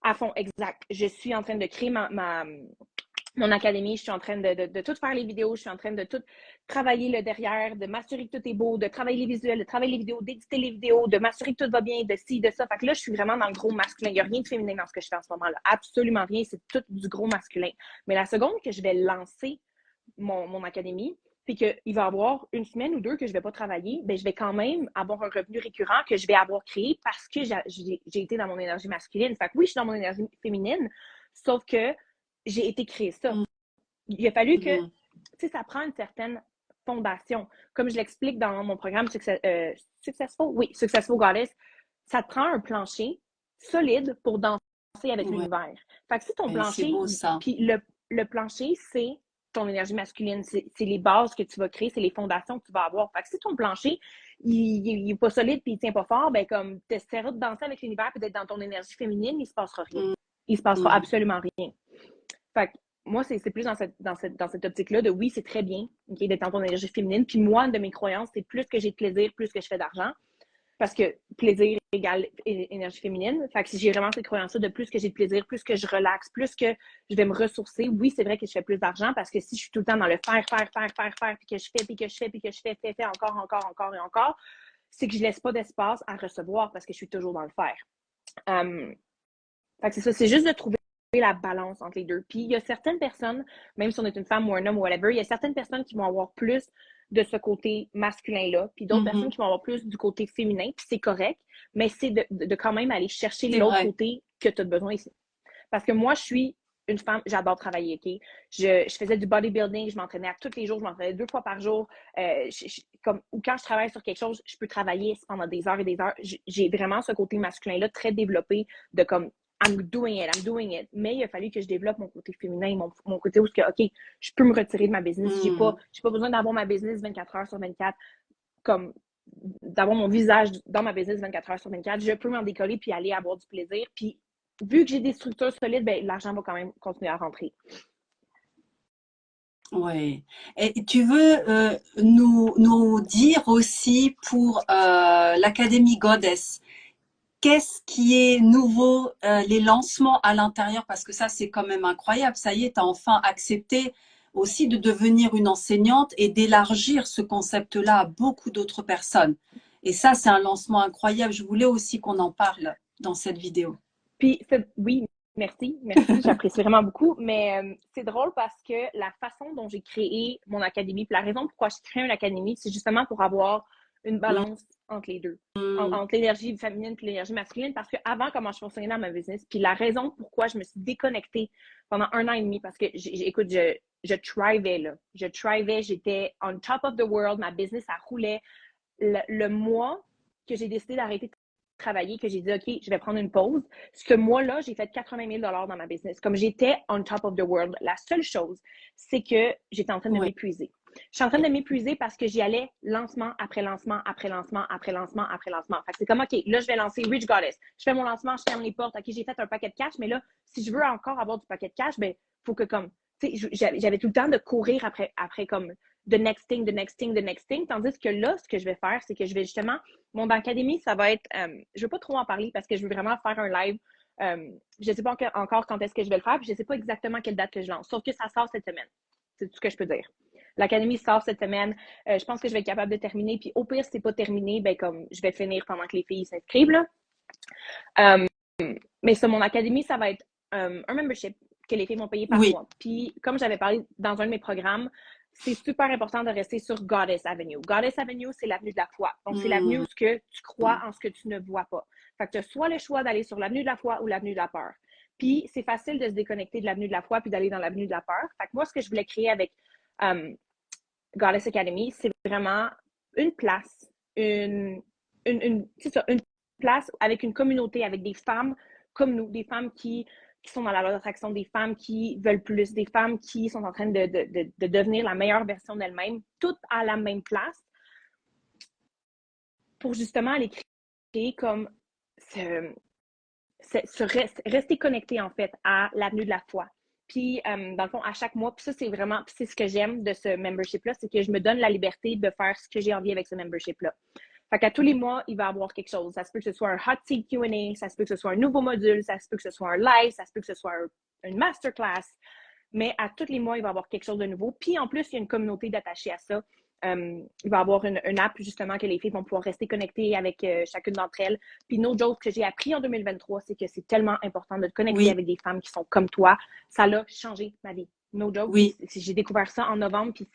Speaker 2: À fond, exact. Je suis en train de créer mon académie, je suis en train de tout faire les vidéos, je suis en train de tout travailler le derrière, de m'assurer que tout est beau, de travailler les visuels, de travailler les vidéos, d'éditer les vidéos, de m'assurer que tout va bien, de ci, de ça. Fait que là, je suis vraiment dans le gros masculin. Il n'y a rien de féminin dans ce que je fais en ce moment-là. Absolument rien. C'est tout du gros masculin. Mais la seconde que je vais lancer mon académie, puis qu'il va y avoir une semaine ou deux que je ne vais pas travailler, ben, je vais quand même avoir un revenu récurrent que je vais avoir créé parce que j'ai été dans mon énergie masculine. Fait que oui, je suis dans mon énergie féminine, sauf que j'ai été créer ça.
Speaker 1: Hmm,
Speaker 2: Il a fallu que,
Speaker 1: hmm.
Speaker 2: tu sais, ça prend une certaine fondation. Comme je l'explique dans mon programme Successful, oui, Successful Goddess, ça te prend un plancher solide pour danser avec
Speaker 1: Ouais,
Speaker 2: l'univers. Fait que si ton
Speaker 1: c'est
Speaker 2: plancher,
Speaker 1: beau ça.
Speaker 2: puis le plancher, c'est ton énergie masculine, c'est les bases que tu vas créer, c'est les fondations que tu vas avoir. Fait que si ton plancher, il est pas solide puis il tient pas fort, ben comme tu essaieras de danser avec l'univers puis d'être dans ton énergie féminine, il se passera rien.
Speaker 1: Hmm,
Speaker 2: Il se passera
Speaker 1: hmm.
Speaker 2: absolument rien. Fait que moi, c'est plus dans cette optique-là de oui, c'est très bien okay, d'être dans ton énergie féminine. Puis moi, de mes croyances, c'est plus que j'ai de plaisir, plus que je fais d'argent. Parce que plaisir égale énergie féminine. Fait que si j'ai vraiment cette croyance-là de plus que j'ai de plaisir, plus que je relaxe, plus que je vais me ressourcer, oui, c'est vrai que je fais plus d'argent parce que si je suis tout le temps dans le faire, puis que je fais, puis que je fais, puis que je fais encore, encore, encore et encore, c'est que je laisse pas d'espace à recevoir parce que je suis toujours dans le faire. Fait que c'est ça, c'est juste de trouver la balance entre les deux. Puis il y a certaines personnes, même si on est une femme ou un homme ou whatever, il y a certaines personnes qui vont avoir plus de ce côté masculin-là, puis d'autres personnes
Speaker 1: Mhm.
Speaker 2: qui vont avoir plus du côté féminin, puis c'est correct, mais c'est de quand même aller chercher
Speaker 1: C'est
Speaker 2: l'autre
Speaker 1: vrai.
Speaker 2: côté que tu as besoin ici. Parce que moi, je suis une femme, j'adore travailler, OK? Je faisais du bodybuilding, je m'entraînais à tous les jours, je m'entraînais 2 fois par jour. Ou quand je travaille sur quelque chose, je peux travailler pendant des heures et des heures. J'ai vraiment ce côté masculin-là très développé de comme I'm doing it, I'm doing it. Mais il a fallu que je développe mon côté féminin, mon côté où OK, je peux me retirer de ma business.
Speaker 1: Hmm.
Speaker 2: J'ai pas besoin d'avoir ma business 24 heures sur 24, comme d'avoir mon visage dans ma business 24 heures sur 24. Je peux m'en décoller puis aller avoir du plaisir. Puis vu que j'ai des structures solides, ben, l'argent va quand même continuer à rentrer.
Speaker 1: Ouais. Et tu veux nous dire aussi pour l'Académie Goddess, qu'est-ce qui est nouveau, les lancements à l'intérieur, parce que ça c'est quand même incroyable, ça y est, tu as enfin accepté aussi de devenir une enseignante et d'élargir ce concept-là à beaucoup d'autres personnes. Et ça c'est un lancement incroyable, je voulais aussi qu'on en parle dans cette vidéo.
Speaker 2: Puis, oui, Merci, j'apprécie vraiment beaucoup. Mais c'est drôle parce que la façon dont j'ai créé mon académie, puis la raison pourquoi je crée une académie, c'est justement pour avoir une
Speaker 1: Mm,
Speaker 2: balance entre les deux,
Speaker 1: mm.
Speaker 2: entre l'énergie féminine et l'énergie masculine. Parce que avant, comment je fonctionnais dans ma business, puis la raison pourquoi je me suis déconnectée pendant 1 an et demi, parce que écoute, je thrivais là, je thrivais, j'étais on top of the world, ma business, ça roulait. Le mois que j'ai décidé d'arrêter de travailler, que j'ai dit, OK, je vais prendre une pause, ce mois-là, j'ai fait 80 000 dans ma business. Comme j'étais on top of the world, la seule chose, c'est que j'étais en train de
Speaker 1: Oui.
Speaker 2: m'épuiser. Je suis en train de m'épuiser parce que j'y allais lancement après lancement, après lancement, après lancement, après lancement. Fait que c'est comme, OK, là, je vais lancer Rich Goddess. Je fais mon lancement, je ferme les portes. OK, j'ai fait un paquet de cash, mais là, si je veux encore avoir du paquet de cash, ben, faut que comme, tu sais, j'avais tout le temps de courir après comme the next thing, the next thing, the next thing. Tandis que là, ce que je vais faire, c'est que je vais justement, mon académie, ça va être, je veux pas trop en parler parce que je veux vraiment faire un live. Je sais pas encore quand est-ce que je vais le faire, puis je sais pas exactement quelle date que je lance. Sauf que ça sort cette semaine. C'est tout ce que je peux dire. L'académie sort cette semaine. Je pense que je vais être capable de terminer. Puis au pire, si c'est pas terminé, ben comme je vais finir pendant que les filles s'inscrivent là. Mais ça, mon académie, ça va être un membership que les filles vont payer par
Speaker 1: Oui.
Speaker 2: mois. Puis, comme j'avais parlé dans un de mes programmes, c'est super important de rester sur Goddess Avenue. Goddess Avenue, c'est l'avenue de la foi. Donc, c'est l'avenue
Speaker 1: Mm,
Speaker 2: où tu crois en ce que tu ne vois pas. Fait que tu as soit le choix d'aller sur l'avenue de la foi ou l'avenue de la peur. Puis, c'est facile de se déconnecter de l'avenue de la foi puis d'aller dans l'avenue de la peur. Fait que moi, ce que je voulais créer avec Goddess Academy, c'est vraiment une place, c'est ça, une place avec une communauté, avec des femmes comme nous, des femmes qui sont dans la loi d'attraction, des femmes qui veulent plus, des femmes qui sont en train de devenir la meilleure version d'elles-mêmes, toutes à la même place, pour justement aller créer comme rester connecté en fait à l'avenue de la foi. Puis, dans le fond, à chaque mois, puis ça, c'est vraiment, c'est ce que j'aime de ce membership-là, c'est que je me donne la liberté de faire ce que j'ai envie avec ce membership-là. Fait qu'à tous les mois, il va y avoir quelque chose. Ça se peut que ce soit un hot seat Q&A, ça se peut que ce soit un nouveau module, ça se peut que ce soit un live, ça se peut que ce soit une masterclass. Mais à tous les mois, il va y avoir quelque chose de nouveau. Puis en plus, il y a une communauté d'attachés à ça. Il va y avoir une app justement que les filles vont pouvoir rester connectées avec chacune d'entre elles. Puis une autre chose que j'ai appris en 2023, c'est que c'est tellement important de te connecter
Speaker 1: oui,
Speaker 2: avec des femmes qui sont comme toi. Ça l'a changé ma vie. No joke.
Speaker 1: oui.
Speaker 2: J'ai découvert ça en novembre, puis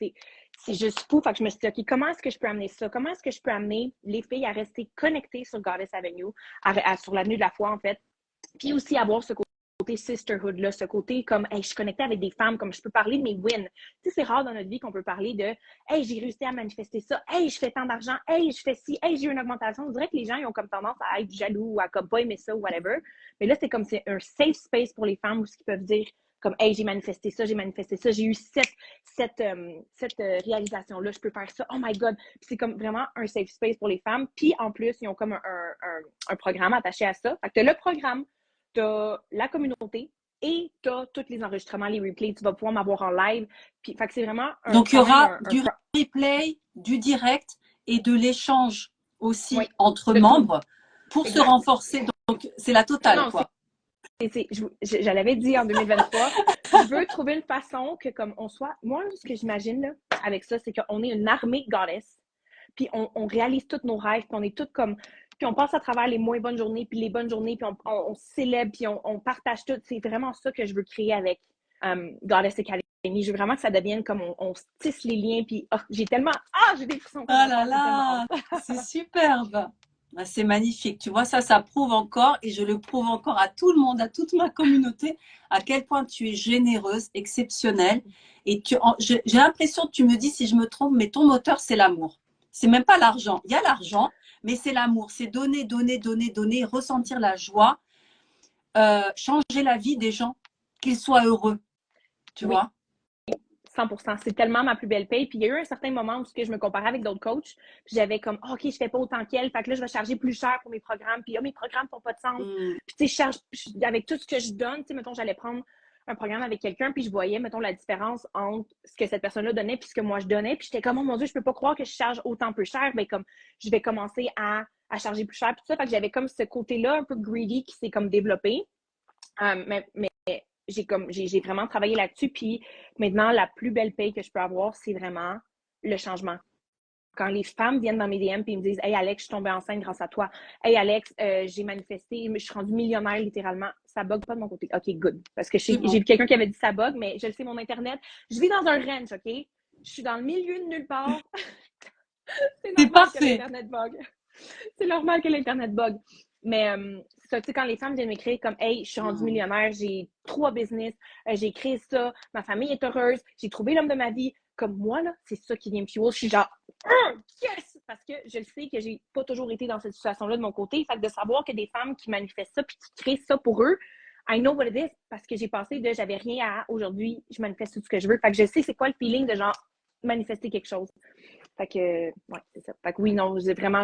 Speaker 2: c'est juste fou. Fait que je me suis dit, OK, comment est-ce que je peux amener ça? Comment est-ce que je peux amener les filles à rester connectées sur Goddess Avenue, sur l'avenue de la foi, en fait, puis aussi avoir ce côté sisterhood là, ce côté comme hey, je suis connectée avec des femmes, comme je peux parler de mes wins. Tu sais, c'est rare dans notre vie qu'on peut parler de hey, j'ai réussi à manifester ça, hey, je fais tant d'argent, hey, je fais ci, hey, j'ai eu une augmentation. On dirait que les gens ils ont comme tendance à être jaloux ou à comme pas aimer ça ou whatever. Mais là, c'est comme c'est un safe space pour les femmes où ce qu'ils peuvent dire comme hey, j'ai manifesté ça, j'ai eu cette réalisation-là, je peux faire ça, oh my god. Puis c'est comme vraiment un safe space pour les femmes. Puis en plus, ils ont comme un programme attaché à ça. Fait que le programme, tu as la communauté et tu as tous les enregistrements, les replays. Tu vas pouvoir m'avoir en live. Puis, fait que c'est vraiment
Speaker 1: Donc, il y
Speaker 2: quand même
Speaker 1: aura du replay, du direct et de l'échange aussi
Speaker 2: oui,
Speaker 1: entre
Speaker 2: de tout.
Speaker 1: membres pour se
Speaker 2: Exact.
Speaker 1: renforcer. Donc, c'est la totale,
Speaker 2: Non,
Speaker 1: quoi.
Speaker 2: je l'avais dit en 2023, je veux trouver une façon que comme on soit, moi, ce que j'imagine là, avec ça, c'est qu'on est une armée de goddess, puis on réalise tous nos rêves, puis on est toutes comme, puis on passe à travers les moins bonnes journées, puis les bonnes journées, puis on célèbre, puis on partage tout. C'est vraiment ça que je veux créer avec Goddess Academy. Je veux vraiment que ça devienne comme on tisse les liens, puis oh, j'ai des frissons quand
Speaker 1: Ah
Speaker 2: j'en
Speaker 1: là
Speaker 2: parle, j'ai tellement
Speaker 1: là,
Speaker 2: hâte.
Speaker 1: c'est superbe. Ah, c'est magnifique. Tu vois, ça prouve encore, et je le prouve encore à tout le monde, à toute ma communauté, à quel point tu es généreuse, exceptionnelle. Et j'ai l'impression que tu me dis, si je me trompe, mais ton moteur, c'est l'amour. C'est même pas l'argent. Il y a l'argent, mais c'est l'amour. C'est donner, donner, donner, donner, ressentir la joie, changer la vie des gens, qu'ils soient heureux. Tu
Speaker 2: Oui,
Speaker 1: vois?
Speaker 2: 100%. C'est tellement ma plus belle paye. Puis il y a eu un certain moment où je me comparais avec d'autres coachs. Puis j'avais comme, OK, je fais pas autant qu'elle. Fait que là, je vais charger plus cher pour mes programmes. Puis mes programmes font pas de sens.
Speaker 1: Mm.
Speaker 2: Puis tu sais, avec tout ce que je donne, tu sais, mettons, j'allais prendre un programme avec quelqu'un, puis je voyais, mettons, la différence entre ce que cette personne-là donnait puis ce que moi je donnais. Puis j'étais comme, oh mon Dieu, je peux pas croire que je charge autant peu cher. Ben comme, je vais commencer à charger plus cher. Puis tout ça, fait que j'avais comme ce côté-là un peu greedy qui s'est comme développé. Mais j'ai vraiment travaillé là-dessus. Puis maintenant, la plus belle paye que je peux avoir, c'est vraiment le changement quand les femmes viennent dans mes DM et me disent « Hey Alex, je suis tombée enceinte grâce à toi. Hey Alex, j'ai manifesté, je suis rendue millionnaire littéralement. » Ça bug pas de mon côté. OK, good. Parce que j'ai vu quelqu'un qui avait dit ça bug, mais je le sais, mon Internet. Je vis dans un ranch, OK? Je suis dans le milieu de nulle part. C'est normal que l'Internet bug. C'est normal que l'Internet bug. Mais ça, tu sais, quand les femmes viennent m'écrire comme « Hey, je suis rendue millionnaire, j'ai 3 business, j'ai créé ça, ma famille est heureuse, j'ai trouvé l'homme de ma vie. » Comme moi, là, c'est ça qui vient me fuel. Je suis genre « Yes! » Parce que je le sais que j'ai pas toujours été dans cette situation-là de mon côté. Fait que de savoir que des femmes qui manifestent ça puis qui créent ça pour eux, I know what it is, parce que j'ai passé de j'avais rien à aujourd'hui, je manifeste tout ce que je veux. Fait que je sais c'est quoi le feeling de genre manifester quelque chose. Fait que, ouais, c'est ça. Fait que oui, non, vraiment,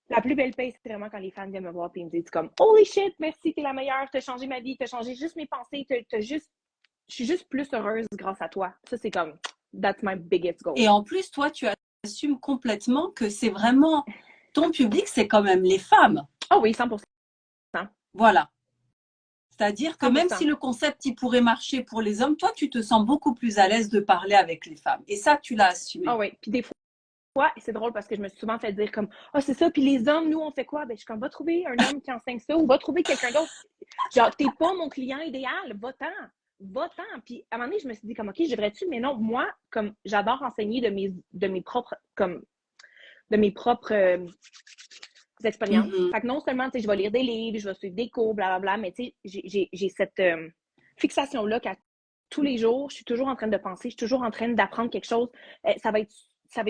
Speaker 2: la plus belle paix, c'est vraiment quand les fans viennent me voir et me disent comme Holy shit, merci, t'es la meilleure, t'as changé ma vie, t'as changé juste mes pensées, je suis juste plus heureuse grâce à toi. Ça, c'est comme that's my biggest goal.
Speaker 1: Et en plus, toi, tu assumes complètement que c'est vraiment ton public, c'est quand même les femmes.
Speaker 2: Oh oui, 100%.
Speaker 1: Voilà. C'est-à-dire que
Speaker 2: 100%.
Speaker 1: même si le concept, il pourrait marcher pour les hommes, toi, tu te sens beaucoup plus à l'aise de parler avec les femmes. Et ça, tu l'as assumé.
Speaker 2: Ah oui, puis des fois, c'est drôle parce que je me suis souvent fait dire comme « Ah, c'est ça, puis les hommes, nous, on fait quoi? » Ben, je suis comme « Va trouver un homme qui enseigne ça ou va trouver quelqu'un d'autre. » Genre, t'es pas mon client idéal, va-t'en. Va-t'en. Puis à un moment donné, je me suis dit comme « OK, je devrais-tu? » Mais non, moi, comme j'adore enseigner de mes propres expériences. Fait que non seulement, tu sais, je vais lire des livres, je vais suivre des cours, blablabla, mais tu sais, j'ai cette fixation-là qu'à tous les jours, je suis toujours en train de penser, je suis toujours en train d'apprendre quelque chose. Ça va être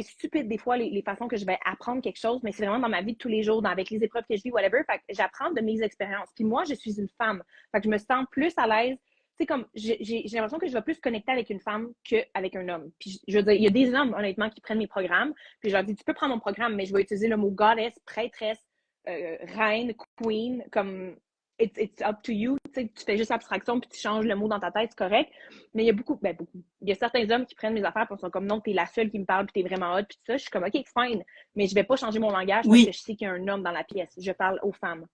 Speaker 2: stupide des fois, les façons que je vais apprendre quelque chose, mais c'est vraiment dans ma vie de tous les jours, avec les épreuves que je vis, whatever. Fait que j'apprends de mes expériences. Puis moi, je suis une femme. Fait que je me sens plus à l'aise. Tu sais, comme, j'ai l'impression que je vais plus connecter avec une femme qu'avec un homme. Puis je veux dire, il y a des hommes, honnêtement, qui prennent mes programmes. Puis je leur dis, tu peux prendre mon programme, mais je vais utiliser le mot goddess, prêtresse, reine, queen, comme it's up to you. Tu fais juste abstraction puis tu changes le mot dans ta tête, c'est correct. Mais il y a beaucoup. Il y a certains hommes qui prennent mes affaires et sont comme non, t'es la seule qui me parle puis t'es vraiment hot puis tout ça. Je suis comme OK, fine. Mais je vais pas changer mon langage parce que je sais qu'il y a un homme dans la pièce. Je parle aux femmes.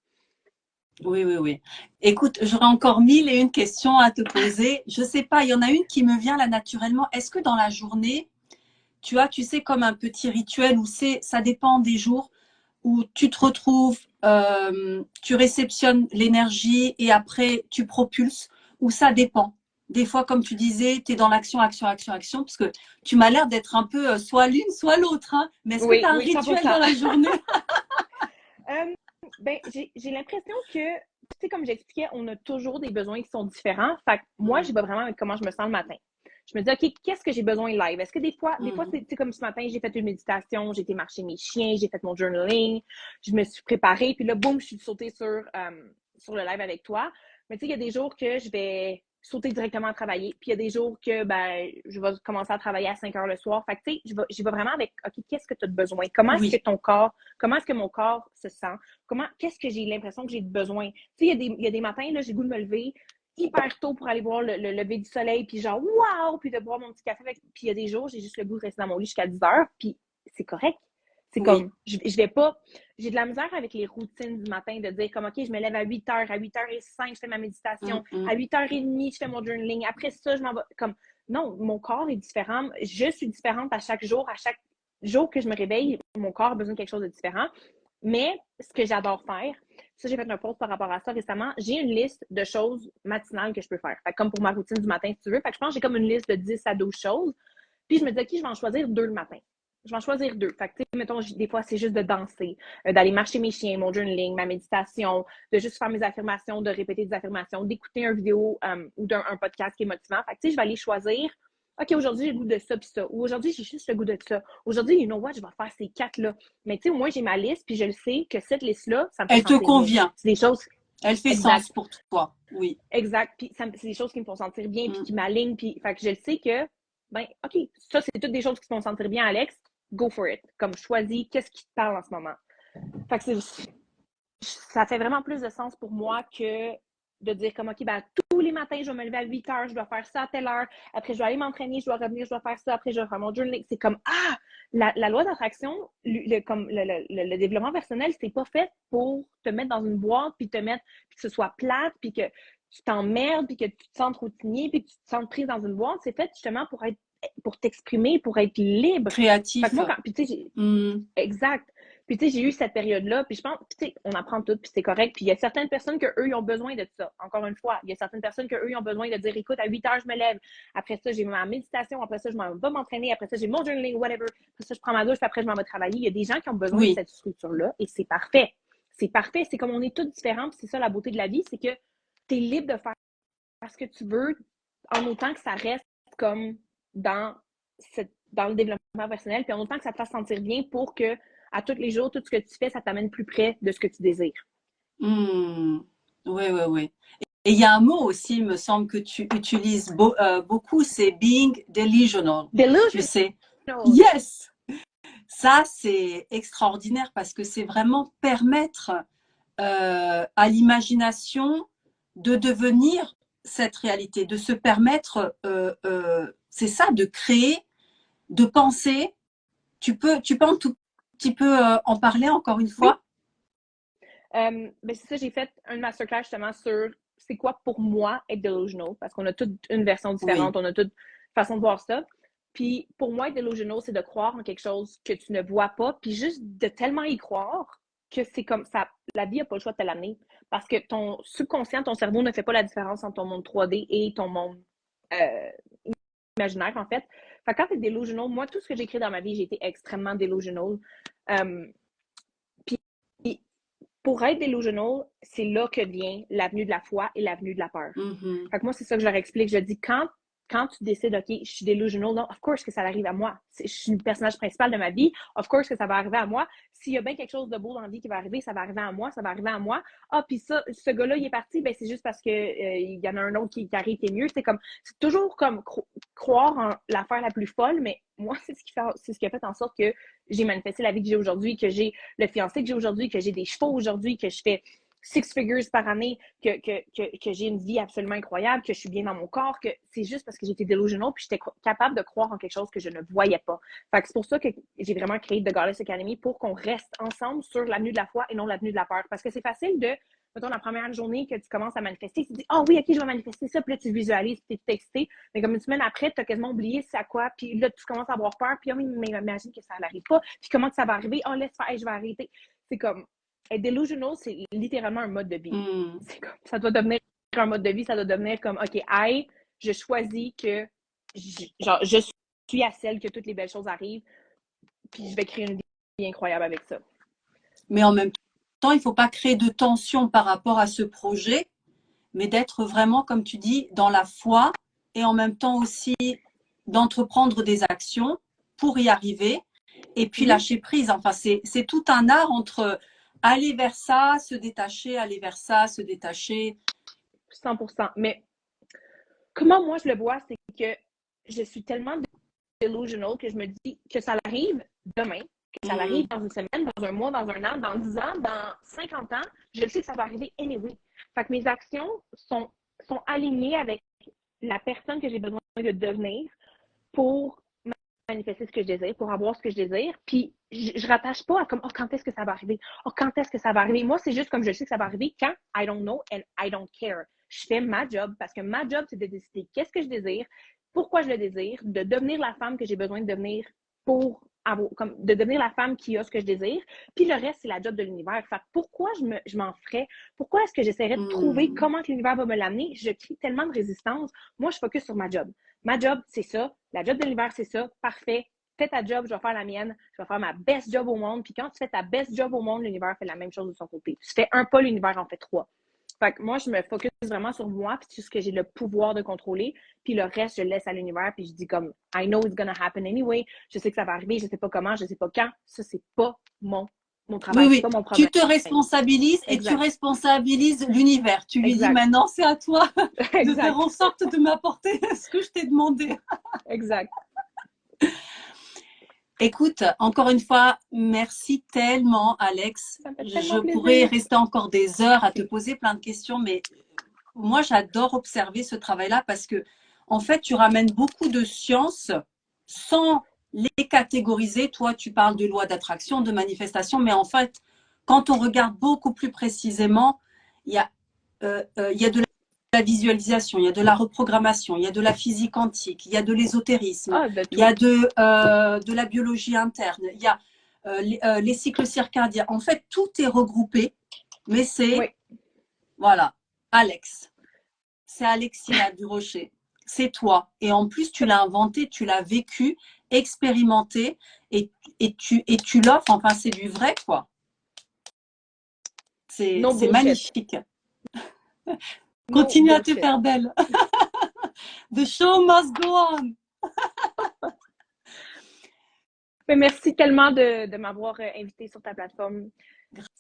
Speaker 1: Oui. Écoute, j'aurais encore 1001 questions à te poser. Je sais pas, il y en a une qui me vient là naturellement. Est-ce que dans la journée, tu sais, comme un petit rituel où ça dépend des jours où tu te retrouves, tu réceptionnes l'énergie et après tu propulses, ou ça dépend. Des fois, comme tu disais, tu es dans l'action, parce que tu m'as l'air d'être un peu soit l'une, soit l'autre. Hein. Mais est-ce que tu as un rituel 100%. Dans la journée?
Speaker 2: J'ai l'impression que, tu sais, comme j'expliquais, on a toujours des besoins qui sont différents. Fait que moi, j'y vais vraiment avec comment je me sens le matin. Je me dis, OK, qu'est-ce que j'ai besoin live? Est-ce que des fois, c'est comme ce matin, j'ai fait une méditation, j'ai été marcher mes chiens, j'ai fait mon journaling, je me suis préparée, puis là, boum, je suis sautée sur le live avec toi. Mais tu sais, il y a des jours que je vais sauter directement travailler, puis il y a des jours que je vais commencer à travailler à 5 heures le soir. Fait que tu sais, j'y vais vraiment avec, OK, qu'est-ce que tu as de besoin? Comment est-ce que mon corps se sent? Qu'est-ce que j'ai l'impression que j'ai de besoin? Tu sais, il y a des matins, là, j'ai le goût de me lever hyper tôt pour aller voir le lever du soleil, puis genre, waouh, puis de boire mon petit café. Puis il y a des jours, j'ai juste le goût de rester dans mon lit jusqu'à 10 heures, puis c'est correct. C'est comme, je vais pas, j'ai de la misère avec les routines du matin de dire comme, OK, je me lève à 8 heures, à 8h05, je fais ma méditation, à 8h30, je fais mon journaling, après ça, je m'en vais, comme, non, mon corps est différent, je suis différente à chaque jour que je me réveille, mon corps a besoin de quelque chose de différent, mais ce que j'adore faire, ça, j'ai fait un post par rapport à ça récemment. J'ai une liste de choses matinales que je peux faire. Fait que comme pour ma routine du matin, si tu veux. Fait que je pense que j'ai comme une liste de 10 à 12 choses. Puis je me dis, OK, je vais en choisir 2 le matin. Je vais en choisir 2. Fait que, tu sais, mettons, des fois, c'est juste de danser, d'aller marcher mes chiens, mon journaling, ma méditation, de juste faire mes affirmations, de répéter des affirmations, d'écouter une vidéo ou un podcast qui est motivant. Fait que, tu sais, je vais aller choisir OK, aujourd'hui, j'ai le goût de ça puis ça. Ou aujourd'hui, j'ai juste le goût de ça. Aujourd'hui, you know what, je vais faire ces 4-là. Mais tu sais, moi, j'ai ma liste, puis je le sais que cette liste-là, ça me fait sentir bien.
Speaker 1: Elle te convient.
Speaker 2: C'est des choses...
Speaker 1: Elle fait sens pour toi, oui.
Speaker 2: Exact. Puis c'est des choses qui me font sentir bien, puis qui m'alignent. Puis, fait que je le sais que, OK, ça, c'est toutes des choses qui te font sentir bien, Alex. Go for it. Comme, choisis qu'est-ce qui te parle en ce moment. Fait que ça fait vraiment plus de sens pour moi que de dire comme, OK, tous les matins, je vais me lever à 8 heures, je dois faire ça à telle heure. Après, je dois aller m'entraîner, je dois revenir, je dois faire ça. Après, je dois faire mon journaling. C'est comme, la loi d'attraction, le développement personnel, c'est pas fait pour te mettre dans une boîte, puis que ce soit plate, puis que tu t'emmerdes, puis que tu te sens routinier, puis que tu te sens prise dans une boîte. C'est fait justement pour être pour t'exprimer, pour être libre.
Speaker 1: Créatif.
Speaker 2: Fait que moi, puis tu sais, exact. Puis tu sais, j'ai eu cette période-là, puis je pense, tu sais, on apprend tout, puis c'est correct. Puis il y a certaines personnes que eux ils ont besoin de ça. Encore une fois, il y a certaines personnes que eux ils ont besoin de dire, écoute, à 8 heures, je me lève. Après ça, j'ai ma méditation. Après ça, je m'en vais m'entraîner. Après ça, j'ai mon journaling, whatever. Après ça, je prends ma douche, puis après, je m'en vais travailler. Il y a des gens qui ont besoin de cette structure-là, et c'est parfait. C'est parfait. C'est comme on est tous différents, puis c'est ça la beauté de la vie, c'est que tu es libre de faire ce que tu veux, en autant que ça reste comme dans le développement personnel, puis en autant que ça te fasse sentir bien pour que à tous les jours, tout ce que tu fais, ça t'amène plus près de ce que tu désires.
Speaker 1: Oui, oui, oui. Et il y a un mot aussi, il me semble, que tu utilises beaucoup, c'est being delusional. Tu sais. Yes! Ça, c'est extraordinaire parce que c'est vraiment permettre à l'imagination de devenir cette réalité, de se permettre, c'est ça, de créer, de penser. Tu peux un tout petit peu en parler encore une fois?
Speaker 2: Ben c'est ça, j'ai fait un masterclass justement sur c'est quoi pour moi être delusional, parce qu'on a toute une version différente, on a toute façon de voir ça. Puis pour moi, être delusional, c'est de croire en quelque chose que tu ne vois pas, puis juste de tellement y croire que c'est comme ça, la vie n'a pas le choix de te l'amener. Parce que ton subconscient, ton cerveau ne fait pas la différence entre ton monde 3D et ton monde imaginaire, en fait. Fait que quand tu es delusional, moi, tout ce que j'ai écrit dans ma vie, j'ai été extrêmement delusional. Puis pour être delusional, c'est là que vient l'avenue de la foi et l'avenue de la peur. Fait que moi, c'est ça que je leur explique. Je dis, quand tu décides, OK, je suis delusional, non, of course que ça arrive à moi. Je suis le personnage principal de ma vie, of course que ça va arriver à moi. S'il y a bien quelque chose de beau dans la vie qui va arriver, ça va arriver à moi, ça va arriver à moi. Ah, puis ça, ce gars-là, il est parti, ben c'est juste parce que il y en a un autre qui arrive qui est mieux. C'est toujours comme croire en l'affaire la plus folle, mais moi, c'est ce qui a fait en sorte que j'ai manifesté la vie que j'ai aujourd'hui, que j'ai le fiancé que j'ai aujourd'hui, que j'ai des chevaux aujourd'hui, que je fais 6 figures par année, que j'ai une vie absolument incroyable, que je suis bien dans mon corps, que c'est juste parce que j'étais delusional puis j'étais capable de croire en quelque chose que je ne voyais pas. Fait que c'est pour ça que j'ai vraiment créé The Goddess Academy pour qu'on reste ensemble sur l'avenue de la foi et non l'avenue de la peur. Parce que c'est facile de, mettons, la première journée que tu commences à manifester, tu te dis, ah oui, ok, je vais manifester ça, puis là, tu visualises, puis tu es tout excité. Mais comme une semaine après, tu as quasiment oublié c'est à quoi, puis là, tu commences à avoir peur, puis oh, mais imagine que ça n'arrive pas, puis comment que ça va arriver, oh, laisse faire, je vais arrêter. C'est comme, être delusional, c'est littéralement un mode de vie. C'est comme, ça doit devenir un mode de vie, ça doit devenir comme, OK, je choisis que je suis à celle que toutes les belles choses arrivent, puis je vais créer une vie incroyable avec ça.
Speaker 1: Mais en même temps, il ne faut pas créer de tension par rapport à ce projet, mais d'être vraiment, comme tu dis, dans la foi et en même temps aussi d'entreprendre des actions pour y arriver et puis lâcher prise. Enfin, c'est tout un art entre aller vers ça, se détacher, aller vers ça, se détacher.
Speaker 2: 100%. Mais comment moi je le vois, c'est que je suis tellement delusional que je me dis que ça arrive demain, que ça arrive dans une semaine, dans un mois, dans un an, dans 10 ans, dans 50 ans, je sais que ça va arriver anyway. Fait que mes actions sont alignées avec la personne que j'ai besoin de devenir pour manifester ce que je désire, pour avoir ce que je désire. Puis, je rattache pas à comme, oh, quand est-ce que ça va arriver? Oh, quand est-ce que ça va arriver? Moi, c'est juste comme je sais que ça va arriver quand I don't know and I don't care. Je fais ma job parce que ma job, c'est de décider qu'est-ce que je désire, pourquoi je le désire, de devenir la femme que j'ai besoin de devenir pour avoir, comme, de devenir la femme qui a ce que je désire. Puis le reste, c'est la job de l'univers. Fait pourquoi je m'en ferais? Pourquoi est-ce que j'essaierais de trouver comment que l'univers va me l'amener? Je crée tellement de résistance. Moi, je focus sur ma job. Ma job, c'est ça. La job de l'univers, c'est ça. Parfait. Fais ta job, je vais faire la mienne. Je vais faire ma best job au monde. Puis quand tu fais ta best job au monde, l'univers fait la même chose de son côté. Tu fais un pas, l'univers en fait 3. Fait que moi, je me focus vraiment sur moi puis sur ce que j'ai le pouvoir de contrôler. Puis le reste, je laisse à l'univers. Puis je dis comme, I know it's gonna happen anyway. Je sais que ça va arriver. Je sais pas comment, je sais pas quand. Ça, c'est pas mon travail.
Speaker 1: Oui,
Speaker 2: c'est pas mon problème.
Speaker 1: Tu te responsabilises et tu responsabilises l'univers. Tu lui dis maintenant, c'est à toi de faire en sorte de m'apporter ce que je t'ai demandé.
Speaker 2: Exact.
Speaker 1: Écoute, encore une fois, merci tellement, Alex. Je pourrais rester encore des heures à te poser plein de questions, mais moi, j'adore observer ce travail-là parce que, en fait, tu ramènes beaucoup de sciences sans les catégoriser. Toi, tu parles de loi d'attraction, de manifestation, mais en fait, quand on regarde beaucoup plus précisément, il y a de la visualisation, il y a de la reprogrammation, il y a de la physique quantique, il y a de l'ésotérisme,
Speaker 2: de
Speaker 1: il y a
Speaker 2: tout.
Speaker 1: de la biologie interne, il y a les cycles circadiens. En fait, tout est regroupé, mais c'est,
Speaker 2: Oui.
Speaker 1: voilà, Alex. C'est Alexina Durocher. C'est toi. Et en plus, tu l'as inventé, tu l'as vécu, expérimenté, et tu l'offres. Enfin, c'est du vrai, quoi. C'est
Speaker 2: No bullshit.
Speaker 1: magnifique.
Speaker 2: No
Speaker 1: Continue à te
Speaker 2: bullshit.
Speaker 1: faire belle. The show must go on.
Speaker 2: Mais merci tellement de m'avoir invité sur ta plateforme.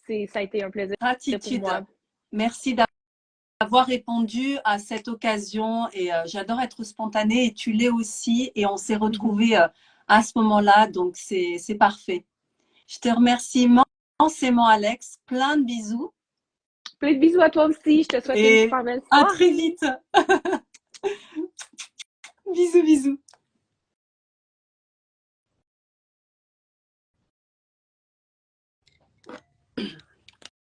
Speaker 2: Ça a été un plaisir pour
Speaker 1: Gratitude.
Speaker 2: moi.
Speaker 1: Merci d'avoir répondu à cette occasion. Et j'adore être spontanée et tu l'es aussi. Et on s'est retrouvés à ce moment-là. Donc, c'est parfait. Je te remercie immensément, Alex. Plein de bisous.
Speaker 2: Plein de bisous à toi aussi. Je te souhaite une super belle soirée.
Speaker 1: À très vite. Bisous, bisous.